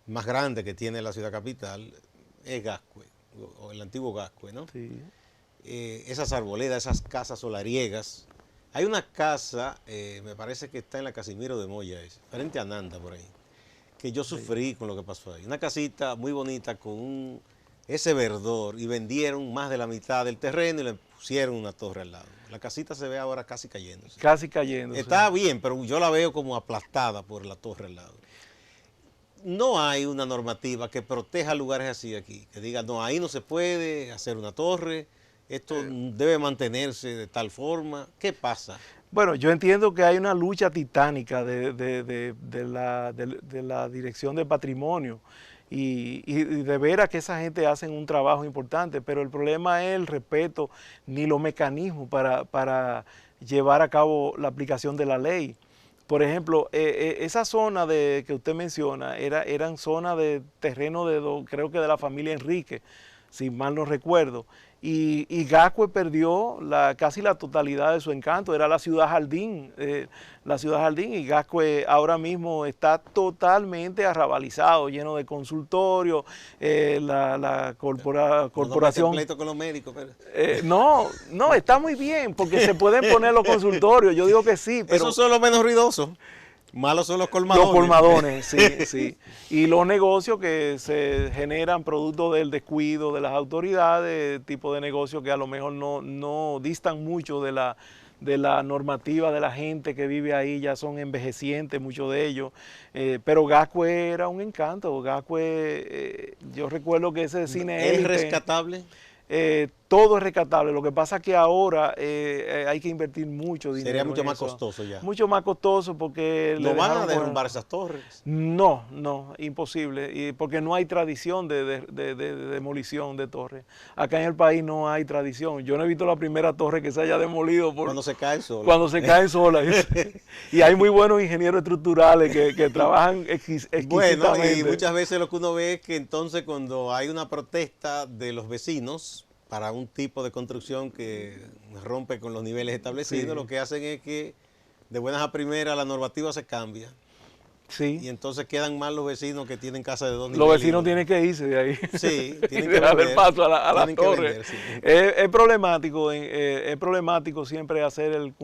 más grandes que tiene la ciudad capital es Gascue, o el antiguo Gascue, ¿no? Sí. Esas arboledas, esas casas solariegas. Hay una casa, me parece que está en la Casimiro de Moya, frente a Nanda por ahí, que yo sufrí con lo que pasó ahí. Una casita muy bonita con ese verdor y vendieron más de la mitad del terreno y le pusieron una torre al lado. La casita se ve ahora casi cayéndose. Casi cayéndose. Está bien, pero yo la veo como aplastada por la torre al lado. No hay una normativa que proteja lugares así aquí, que diga, no, ahí no se puede hacer una torre, esto debe mantenerse de tal forma. ¿Qué pasa? Bueno, yo entiendo que hay una lucha titánica de la Dirección de Patrimonio y de veras que esa gente hacen un trabajo importante, pero el problema es el respeto ni los mecanismos para llevar a cabo la aplicación de la ley. Por ejemplo, esa zona que usted menciona eran zonas de terreno creo que de la familia Enrique, si mal no recuerdo. Y Gascue perdió casi la totalidad de su encanto, era la ciudad jardín, y Gascue ahora mismo está totalmente arrabalizado, lleno de consultorios, la corporación... No pleito con los médicos, pero... no, está muy bien, porque se pueden poner los consultorios, yo digo que sí, pero... Esos son los menos ruidosos. Malos son los colmadones. Los colmadones, sí, sí. Y los negocios que se generan producto del descuido de las autoridades, tipo de negocios que a lo mejor no distan mucho de la normativa de la gente que vive ahí, ya son envejecientes, muchos de ellos. Pero Gascue era un encanto. Gascue, yo recuerdo que ese cine... ¿Es rescatable? Todo es rescatable, lo que pasa es que ahora hay que invertir mucho dinero. Sería mucho más costoso ya. Mucho más costoso porque... ¿No van a derrumbar esas torres? No, imposible, porque no hay tradición de demolición de torres. Acá en el país no hay tradición. Yo no he visto la primera torre que se haya demolido. Cuando se caen solas. Cuando se caen solas. Y hay muy buenos ingenieros estructurales que trabajan exquisitamente. Bueno, y muchas veces lo que uno ve es que entonces cuando hay una protesta de los vecinos para un tipo de construcción que rompe con los niveles establecidos, lo que hacen es que de buenas a primeras la normativa se cambia. Sí. Y entonces quedan mal los vecinos que tienen casa de 2 niveles. Los vecinos tienen que irse de ahí. Sí, tienen que darle paso a la torre. Vender, sí. Es problemático siempre hacer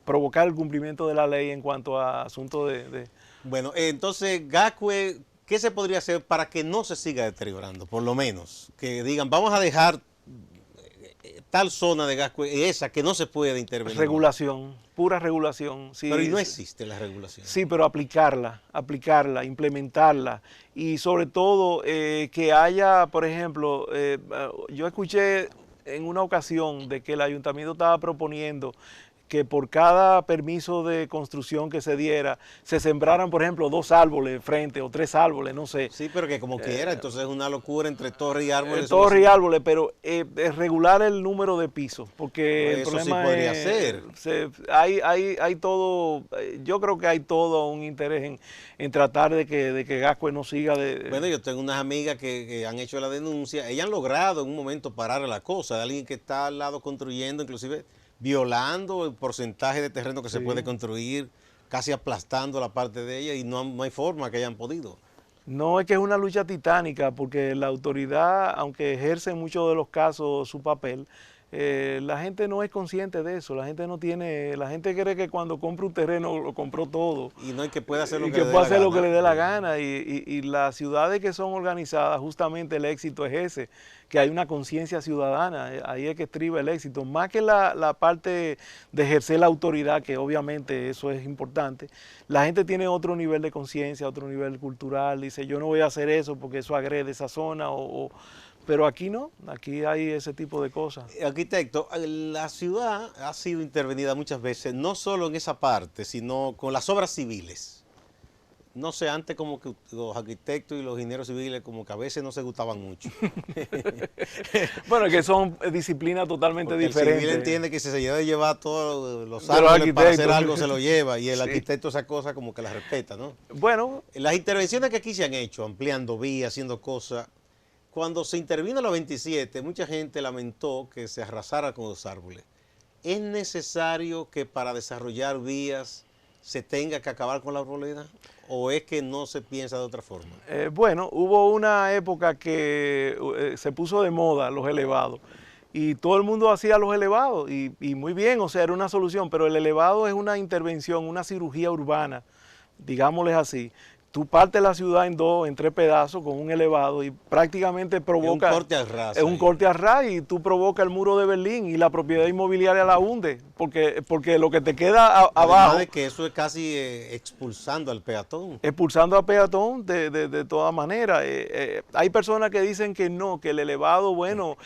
provocar el cumplimiento de la ley en cuanto a asuntos de... Bueno, entonces Gascue, ¿qué se podría hacer para que no se siga deteriorando? Por lo menos, que digan, vamos a dejar tal zona de Gascue, esa que no se puede intervenir. Regulación, pura regulación. Sí, pero y no existe la regulación. Sí, pero aplicarla, implementarla y sobre todo que haya, por ejemplo, yo escuché en una ocasión de que el ayuntamiento estaba proponiendo que por cada permiso de construcción que se diera, se sembraran, por ejemplo, 2 árboles frente o 3 árboles, no sé. Sí, pero que como quiera, entonces es una locura entre torre y árboles. Torre y árboles, pero regular el número de pisos, porque pues el eso problema sí podría ser. Hay todo, yo creo que hay todo un interés en tratar de que Gascue no siga Bueno, yo tengo unas amigas que han hecho la denuncia, ellas han logrado en un momento parar la cosa, de alguien que está al lado construyendo, inclusive violando el porcentaje de terreno que se Sí. puede construir, casi aplastando la parte de ella y no hay forma que hayan podido. No, es que es una lucha titánica porque la autoridad, aunque ejerce en muchos de los casos su papel, la gente no es consciente de eso, la gente no tiene, la gente cree que cuando compra un terreno lo compró todo. Y no hay que puede hacer lo Y que que le dé puede la hacer lo que gana. le dé la gana. Y las ciudades que son organizadas, justamente el éxito es ese, que hay una conciencia ciudadana, ahí es que estriba el éxito. Más que la parte de ejercer la autoridad, que obviamente eso es importante, la gente tiene otro nivel de conciencia, otro nivel cultural, dice yo no voy a hacer eso porque eso agrede esa zona, pero aquí no, aquí hay ese tipo de cosas. Arquitecto, la ciudad ha sido intervenida muchas veces, no solo en esa parte, sino con las obras civiles. No sé, antes como que los arquitectos y los ingenieros civiles como que a veces no se gustaban mucho. Bueno, que son disciplinas totalmente Porque diferentes. el civil entiende que si se debe llevar todos los De los árboles para hacer arquitectos. algo se lo lleva y el Sí. arquitecto esa cosa como que la respeta, ¿no? Bueno, Las intervenciones que aquí se han hecho, ampliando vías, haciendo cosas, cuando se intervino en la 27, mucha gente lamentó que se arrasara con los árboles. ¿Es necesario que para desarrollar vías se tenga que acabar con la arboleda? ¿O es que no se piensa de otra forma? bueno, hubo una época que se puso de moda los elevados y todo el mundo hacía los elevados y muy bien, o sea, era una solución, pero el elevado es una intervención, una cirugía urbana, digámosles así. Tú partes la ciudad en dos, en tres pedazos con un elevado y prácticamente provoca... Es un corte al ras. Es un corte a ras y tú provocas el muro de Berlín y la propiedad inmobiliaria la hunde, porque lo que te queda abajo... Además de que eso es casi expulsando al peatón. Expulsando a peatón de todas maneras. Hay personas que dicen que no, que el elevado, bueno,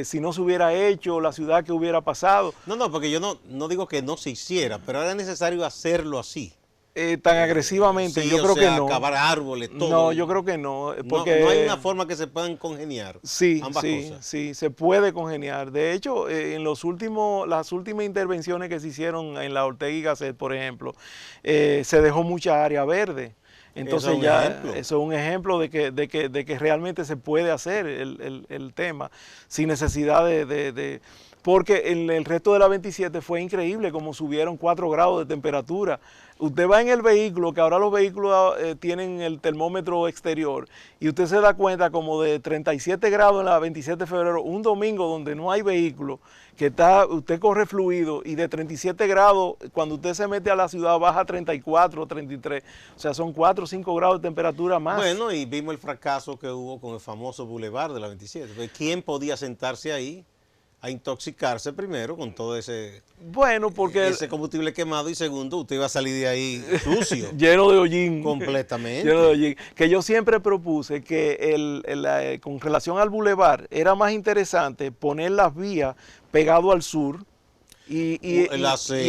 si no se hubiera hecho, la ciudad que hubiera pasado. No, porque yo no digo que no se hiciera, pero era necesario hacerlo así. Tan agresivamente, Sí, yo creo que no. acabar árboles, todo. No, yo creo que no. Porque no hay una forma que se puedan congeniar sí, ambas cosas. Sí, se puede congeniar. De hecho, en las últimas intervenciones que se hicieron en la Ortega y Gasset, por ejemplo, se dejó mucha área verde. Entonces Eso es un ya ejemplo. eso es un ejemplo de que realmente se puede hacer el tema sin necesidad porque en el resto de la 27 fue increíble como subieron 4 grados de temperatura. Usted va en el vehículo, que ahora los vehículos tienen el termómetro exterior, y usted se da cuenta como de 37 grados en la 27 de febrero, un domingo donde no hay vehículo, que usted corre fluido, y de 37 grados, cuando usted se mete a la ciudad, baja a 34, 33. O sea, son 4 o 5 grados de temperatura más. Bueno, y vimos el fracaso que hubo con el famoso Boulevard de la 27. Pues, ¿quién podía sentarse ahí a intoxicarse primero con todo ese combustible quemado y segundo, usted iba a salir de ahí sucio? Lleno de hollín. Completamente. Lleno de hollín. Que yo siempre propuse que con relación al bulevar era más interesante poner las vías pegado al sur y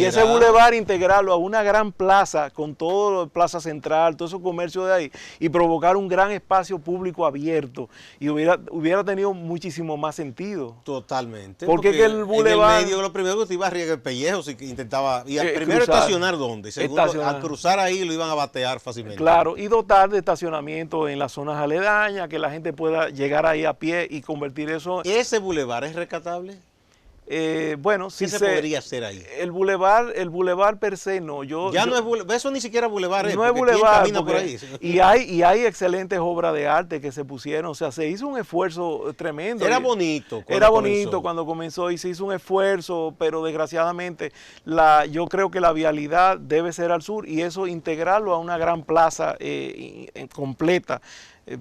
ese bulevar integrarlo a una gran plaza con todo Plaza Central, todo ese comercio de ahí y provocar un gran espacio público abierto y hubiera tenido muchísimo más sentido. Totalmente. Porque que el bulevar... En el medio lo primero que usted iba a arriesgar el pellejo si intentaba... primero cruzar, estacionar ¿dónde? Y segundo, al cruzar ahí lo iban a batear fácilmente. Claro, y dotar de estacionamiento en las zonas aledañas, que la gente pueda llegar ahí a pie y convertir eso... ¿Ese bulevar es rescatable? Bueno, ¿Qué se podría hacer ahí? El bulevar per se no. No es bulevar, eso ni siquiera bulevar es. No es bulevar, por ahí. y hay excelentes obras de arte que se pusieron, o sea, se hizo un esfuerzo tremendo. Era bonito. Cuando comenzó y se hizo un esfuerzo, pero desgraciadamente yo creo que la vialidad debe ser al sur y eso integrarlo a una gran plaza completa.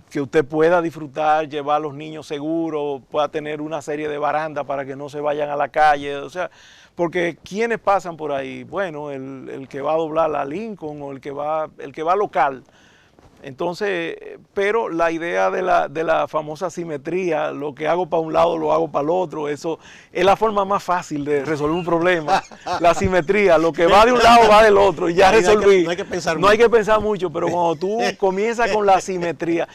Que usted pueda disfrutar, llevar a los niños seguros, pueda tener una serie de barandas para que no se vayan a la calle, o sea, porque ¿quiénes pasan por ahí? Bueno, el que va a doblar la Lincoln o el que va local. Entonces, pero la idea de la famosa simetría, lo que hago para un lado lo hago para el otro, eso es la forma más fácil de resolver un problema. La simetría, lo que va de un lado va del otro y ya resolví. No hay que pensar mucho. No hay que pensar mucho, pero cuando tú comienzas con la simetría,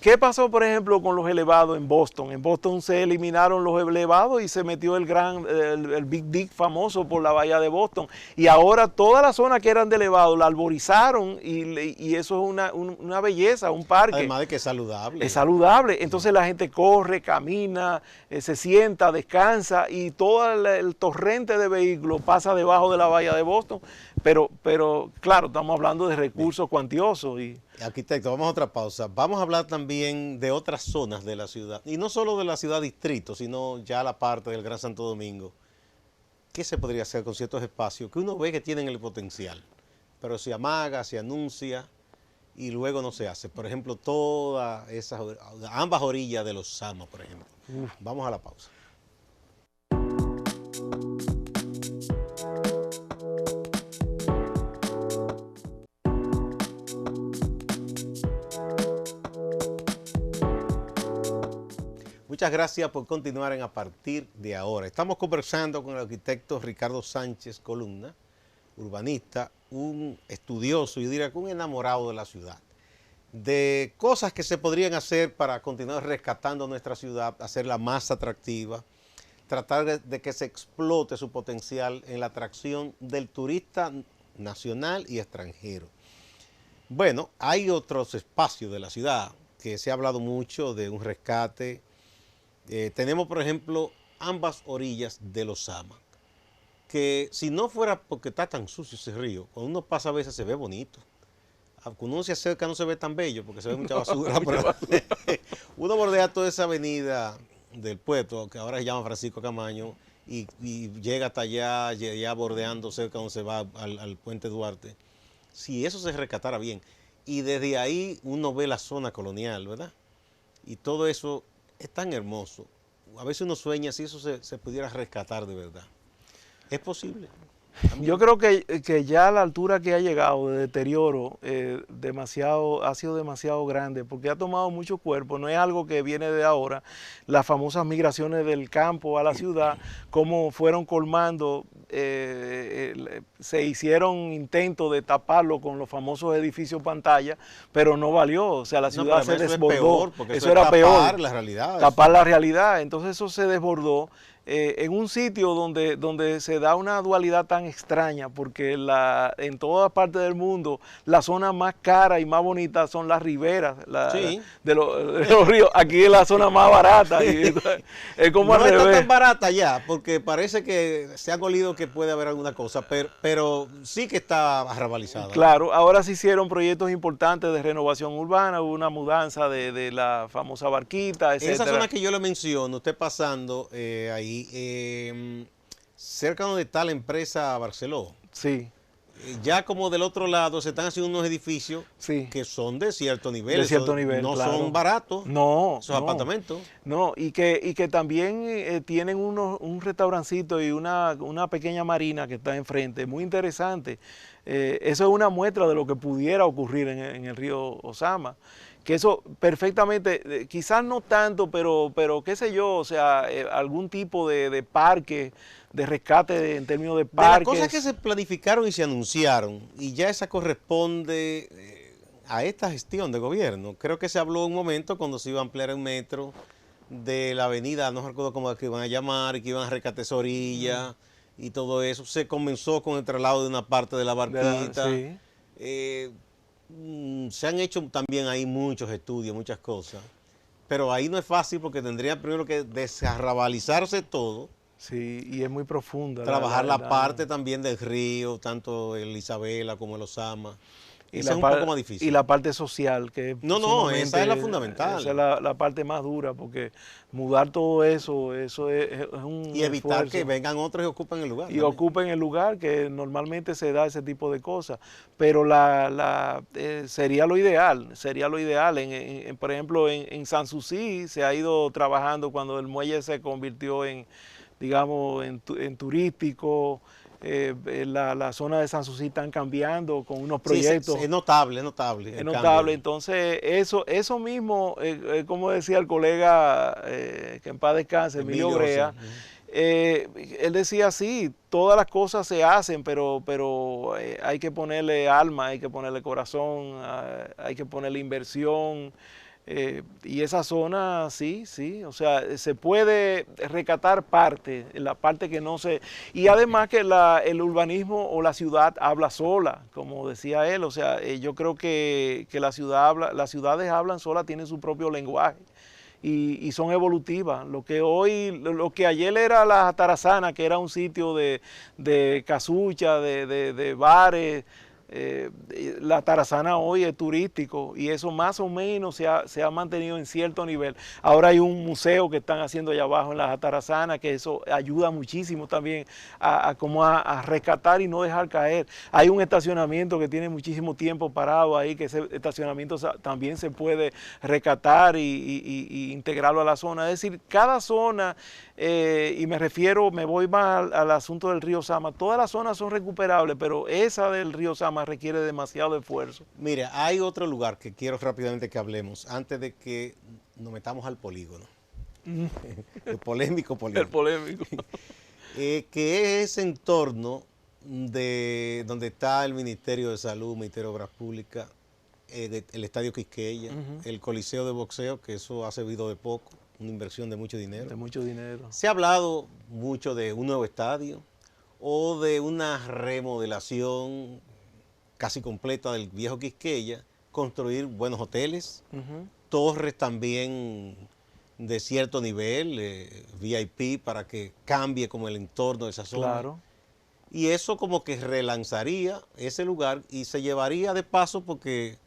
¿Qué pasó, por ejemplo, con los elevados en Boston? En Boston se eliminaron los elevados y se metió el Big Dick famoso por la bahía de Boston. Y ahora toda la zona que eran de elevado la arborizaron y eso es una belleza, un parque. Además de que es saludable. Es saludable. Entonces la gente corre, camina, se sienta, descansa y todo el torrente de vehículos pasa debajo de la bahía de Boston. Pero claro, estamos hablando de recursos cuantiosos. Arquitecto, vamos a otra pausa. Vamos a hablar también de otras zonas de la ciudad. Y no solo de la ciudad distrito, sino ya la parte del Gran Santo Domingo. ¿Qué se podría hacer con ciertos espacios que uno ve que tienen el potencial, pero se amaga, se anuncia y luego no se hace? Por ejemplo, todas esas, ambas orillas de los Sama, por ejemplo. Vamos a la pausa. Muchas gracias por continuar en A Partir de Ahora. Estamos conversando con el arquitecto Ricardo Sánchez Columna, urbanista, un estudioso, yo diría que un enamorado de la ciudad, de cosas que se podrían hacer para continuar rescatando nuestra ciudad, hacerla más atractiva, tratar de que se explote su potencial en la atracción del turista nacional y extranjero. Bueno, hay otros espacios de la ciudad que se ha hablado mucho de un rescate. Tenemos, por ejemplo, ambas orillas de los Sama, que si no fuera porque está tan sucio ese río, cuando uno pasa a veces se ve bonito. Cuando uno se acerca no se ve tan bello porque se ve mucha basura. Pero uno bordea toda esa avenida del puerto, que ahora se llama Francisco Camaño, y llega hasta allá, ya bordeando cerca donde se va al puente Duarte. Si eso se rescatara bien. Y desde ahí uno ve la zona colonial, ¿verdad? Y todo eso es tan hermoso. A veces uno sueña si eso se pudiera rescatar de verdad. ¿Es posible? Yo creo que ya la altura que ha llegado de deterioro ha sido demasiado grande porque ha tomado mucho cuerpo, no es algo que viene de ahora. Las famosas migraciones del campo a la ciudad, cómo fueron colmando, se hicieron intentos de taparlo con los famosos edificios pantalla, pero no valió, o sea, la ciudad se desbordó. Es peor, porque eso era peor, tapar la realidad. Tapar la realidad, entonces eso se desbordó. En un sitio donde se da una dualidad tan extraña, porque en todas partes del mundo la zona más cara y más bonita son las riberas sí. de los ríos. Aquí es la zona más barata. Y es como no al está revés. Tan barata ya, porque parece que se ha olido que puede haber alguna cosa, pero sí que está arrabalizada. Claro, ahora se hicieron proyectos importantes de renovación urbana, hubo una mudanza de la famosa barquita, etc. Esa zona que yo le menciono, usted pasando ahí, cerca donde está la empresa Barceló. Sí. Ya como del otro lado se están haciendo unos edificios que son de cierto nivel. De cierto nivel, no claro. son baratos. No. Esos apartamentos. No, y que también tienen un restaurancito y una pequeña marina que está enfrente, muy interesante. Eso es una muestra de lo que pudiera ocurrir en el río Osama. Que eso perfectamente, quizás no tanto, pero qué sé yo, o sea, algún tipo de parque, de rescate en términos de parques. De las cosas que se planificaron y se anunciaron, y ya esa corresponde a esta gestión de gobierno. Creo que se habló un momento cuando se iba a ampliar el metro de la avenida, no recuerdo cómo que iban a llamar, que iban a rescatar esa orilla y todo eso. Se comenzó con el traslado de una parte de la barquita. Se han hecho también ahí muchos estudios, muchas cosas, pero ahí no es fácil porque tendría primero que desarrabalizarse todo. Sí, y es muy profunda. Trabajar la parte también del río, tanto el Isabela como el Osama. Esa es un poco más difícil. Y la parte social, que no, esa es la fundamental. Esa es la parte más dura, porque mudar todo eso es un y evitar esfuerzo. Que vengan otros y ocupen el lugar. Y también. ocupen el lugar, que normalmente se da ese tipo de cosas. Pero sería lo ideal, por ejemplo, en Sanssouci se ha ido trabajando cuando el muelle se convirtió en, digamos, en turístico. La zona de Sanssouci están cambiando con unos proyectos. Sí, es notable, es notable. Es notable, entonces eso mismo, como decía el colega que en paz descanse, Emilio Brea, él decía sí, todas las cosas se hacen, pero hay que ponerle alma, hay que ponerle corazón, hay que ponerle inversión. Y esa zona, sí, o sea, se puede rescatar parte, la parte que no se... Y además que el urbanismo o la ciudad habla sola, como decía él, o sea, yo creo que las ciudades hablan sola, tienen su propio lenguaje. Y son evolutivas. Lo que ayer era la Atarazana, que era un sitio de casucha, de bares, la Tarazana hoy es turístico y eso más o menos se ha mantenido en cierto nivel. Ahora hay un museo que están haciendo allá abajo en la Tarazana, que eso ayuda muchísimo también a rescatar y no dejar caer. Hay un estacionamiento que tiene muchísimo tiempo parado ahí, que ese estacionamiento también se puede rescatar y integrarlo a la zona. Es decir, cada zona, y me voy más al asunto del río Sama, todas las zonas son recuperables, pero esa del río Sama requiere demasiado esfuerzo. Mira, hay otro lugar que quiero rápidamente que hablemos, antes de que nos metamos al polígono. El polémico polígono. El polémico. Que es ese entorno de donde está el Ministerio de Salud, Ministerio de Obras Públicas, el Estadio Quisqueya, el Coliseo de Boxeo, que eso ha servido de poco, una inversión de mucho dinero. De mucho dinero. Se ha hablado mucho de un nuevo estadio o de una remodelación casi completa del viejo Quisqueya, construir buenos hoteles, torres también de cierto nivel, VIP, para que cambie como el entorno de esa zona. Claro. Y eso como que relanzaría ese lugar y se llevaría de paso porque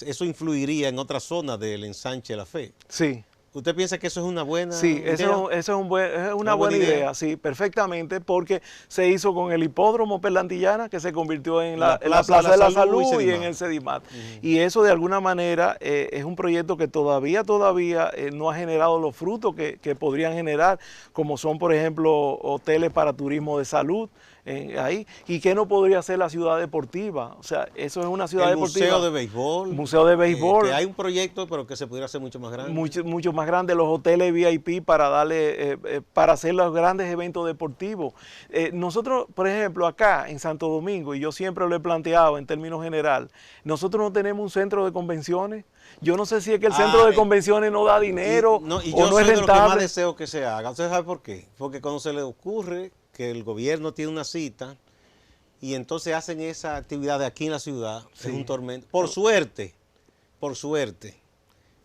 eso influiría en otras zonas del ensanche de la Fe. Sí. ¿Usted piensa que eso es una buena idea? Sí, eso es una buena idea, sí, perfectamente, porque se hizo con el hipódromo Perlantillana, que se convirtió en la Plaza de la Salud y en el Sedimat. Y eso de alguna manera es un proyecto que todavía no ha generado los frutos que podrían generar, como son, por ejemplo, hoteles para turismo de salud, ahí, y que no podría ser la ciudad deportiva. O sea, eso es una ciudad deportiva. Museo de béisbol. Museo de béisbol. Que hay un proyecto, pero que se pudiera hacer mucho más grande. Mucho más grande, los hoteles VIP para hacer los grandes eventos deportivos. Nosotros, por ejemplo, acá en Santo Domingo, y yo siempre lo he planteado en términos general, nosotros no tenemos un centro de convenciones. Yo no sé si es que el centro de convenciones no da dinero o no es rentable. Yo soy de lo que más deseo que se haga. ¿Usted sabe por qué? Porque cuando se le ocurre que el gobierno tiene una cita y entonces hacen esa actividad de aquí en la ciudad, sí, es un tormento. Por suerte,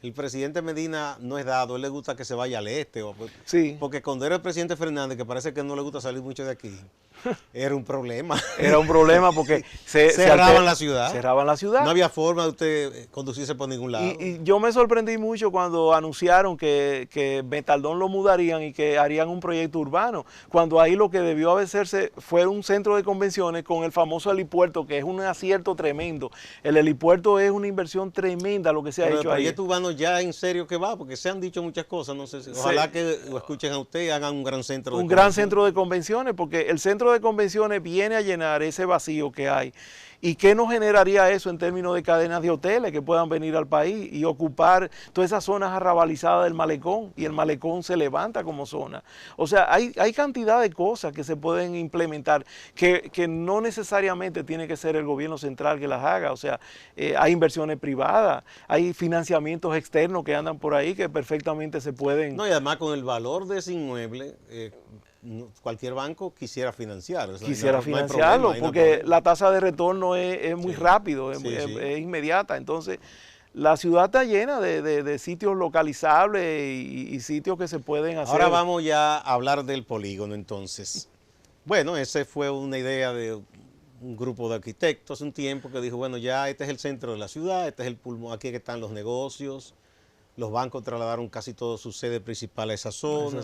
el presidente Medina no es dado, él le gusta que se vaya al este. Sí. Porque cuando era el presidente Fernández, que parece que no le gusta salir mucho de aquí, era un problema. Era un problema porque cerraban la ciudad. Cerraban la ciudad. No había forma de usted conducirse por ningún lado. Y yo me sorprendí mucho cuando anunciaron que Metaldón lo mudarían y que harían un proyecto urbano, cuando ahí lo que debió hacerse fue un centro de convenciones con el famoso helipuerto, que es un acierto tremendo. El helipuerto es una inversión tremenda lo que se ha hecho ahí. El proyecto urbano ya en serio que va, porque se han dicho muchas cosas, no sé si, ojalá que lo escuchen a usted y hagan un gran centro de convenciones. Un gran centro de convenciones, porque el centro de convenciones viene a llenar ese vacío que hay. ¿Y qué nos generaría eso en términos de cadenas de hoteles que puedan venir al país y ocupar todas esas zonas arrabalizadas del malecón? Y el malecón se levanta como zona. O sea, hay cantidad de cosas que se pueden implementar que no necesariamente tiene que ser el gobierno central que las haga. O sea, hay inversiones privadas, hay financiamientos externos que andan por ahí que perfectamente se pueden... No, y además con el valor de ese inmueble... cualquier banco quisiera financiar. O sea, quisiera financiarlo, porque la tasa de retorno es muy rápido, es inmediata. Entonces, la ciudad está llena de sitios localizables y sitios que se pueden hacer. Ahora vamos ya a hablar del polígono, entonces. Bueno, esa fue una idea de un grupo de arquitectos hace un tiempo que dijo, bueno, ya este es el centro de la ciudad, este es el pulmón, aquí que están los negocios. Los bancos trasladaron casi toda su sede principal a esa zona.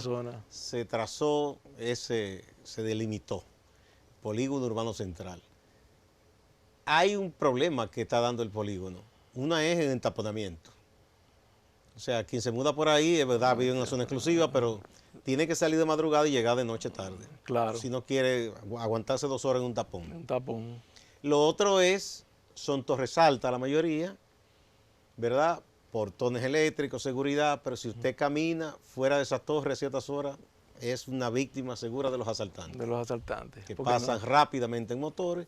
Se trazó, se delimitó. Polígono urbano central. Hay un problema que está dando el polígono. Una es el entaponamiento. O sea, quien se muda por ahí, es verdad, vive en una zona exclusiva, pero tiene que salir de madrugada y llegar de noche tarde. Claro. Si no quiere aguantarse 2 horas en un tapón. Un tapón. Lo otro son torres altas la mayoría, ¿verdad? Portones eléctricos, seguridad, pero si usted camina fuera de esas torres a ciertas horas, es una víctima segura de los asaltantes. De los asaltantes. Que pasan rápidamente en motores.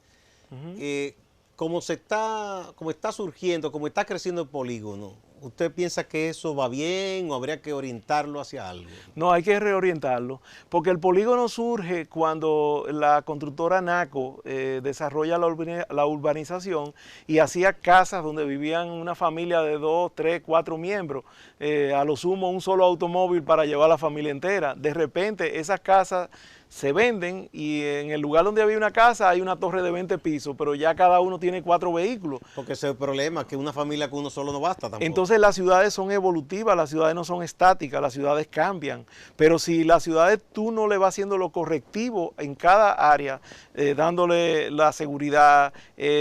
Como está surgiendo, como está creciendo el polígono, ¿Usted piensa que eso va bien o habría que orientarlo hacia algo? No, hay que reorientarlo, porque el polígono surge cuando la constructora NACO desarrolla la urbanización y hacía casas donde vivían una familia de 2, 3, 4 miembros, a lo sumo un solo automóvil para llevar a la familia entera. De repente esas casas se venden y en el lugar donde había una casa hay una torre de 20 pisos, pero ya cada uno tiene 4 vehículos. Porque ese es el problema, que una familia con uno solo no basta tampoco. Entonces las ciudades son evolutivas, las ciudades no son estáticas, las ciudades cambian. Pero si las ciudades tú no le vas haciendo lo correctivo en cada área, dándole la seguridad,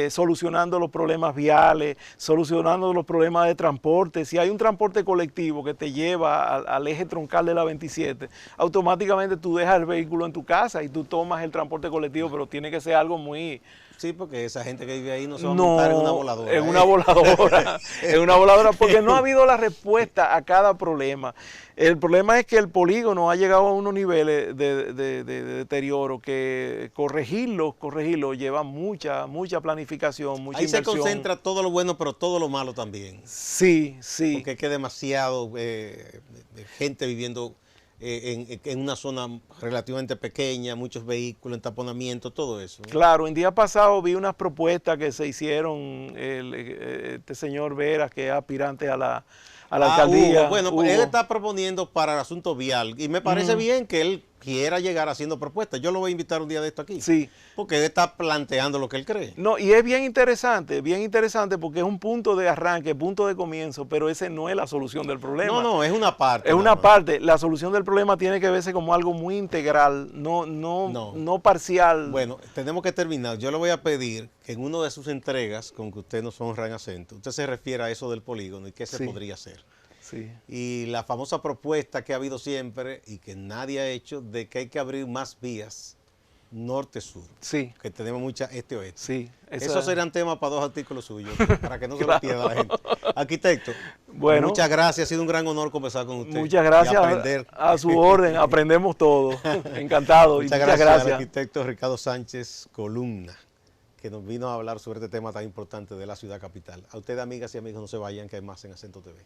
solucionando los problemas viales, solucionando los problemas de transporte, si hay un transporte colectivo que te lleva al eje troncal de la 27, automáticamente tú dejas el vehículo en tu casa y tú tomas el transporte colectivo, pero tiene que ser algo muy... Sí, porque esa gente que vive ahí no se va a montar en una voladora. En una voladora, en una voladora, porque no ha habido la respuesta a cada problema. El problema es que el polígono ha llegado a unos niveles de deterioro que corregirlo lleva mucha planificación, mucha inversión. Ahí se concentra todo lo bueno, pero todo lo malo también. Sí, sí. Porque es que demasiado gente viviendo en una zona relativamente pequeña, muchos vehículos, entaponamiento, todo eso. Claro, el día pasado vi unas propuestas que se hicieron, este señor Veras, que es aspirante a la alcaldía. Hugo. Bueno, Hugo. Él está proponiendo para el asunto vial y me parece bien que él quiera llegar haciendo propuestas. Yo lo voy a invitar un día de esto aquí. Sí. Porque él está planteando lo que él cree. No, y es bien interesante porque es un punto de arranque, punto de comienzo, pero ese no es la solución del problema. No, es una parte. Es una parte. La solución del problema tiene que verse como algo muy integral, no parcial. Bueno, tenemos que terminar. Yo le voy a pedir que en una de sus entregas, con que usted nos honra en acento, usted se refiera a eso del polígono y qué se podría hacer. Sí. Y la famosa propuesta que ha habido siempre y que nadie ha hecho de que hay que abrir más vías norte-sur. Sí. Que tenemos muchas este-oeste. Sí. Esos serían temas para 2 artículos suyos, para que no se lo pierda la gente. Arquitecto, bueno, muchas gracias. Ha sido un gran honor conversar con usted. Muchas gracias. A su orden, aprendemos todo. Encantado. Muchas gracias al arquitecto Ricardo Sánchez Columna, que nos vino a hablar sobre este tema tan importante de la ciudad capital. A ustedes, amigas y amigos, no se vayan, que hay más en Acento TV.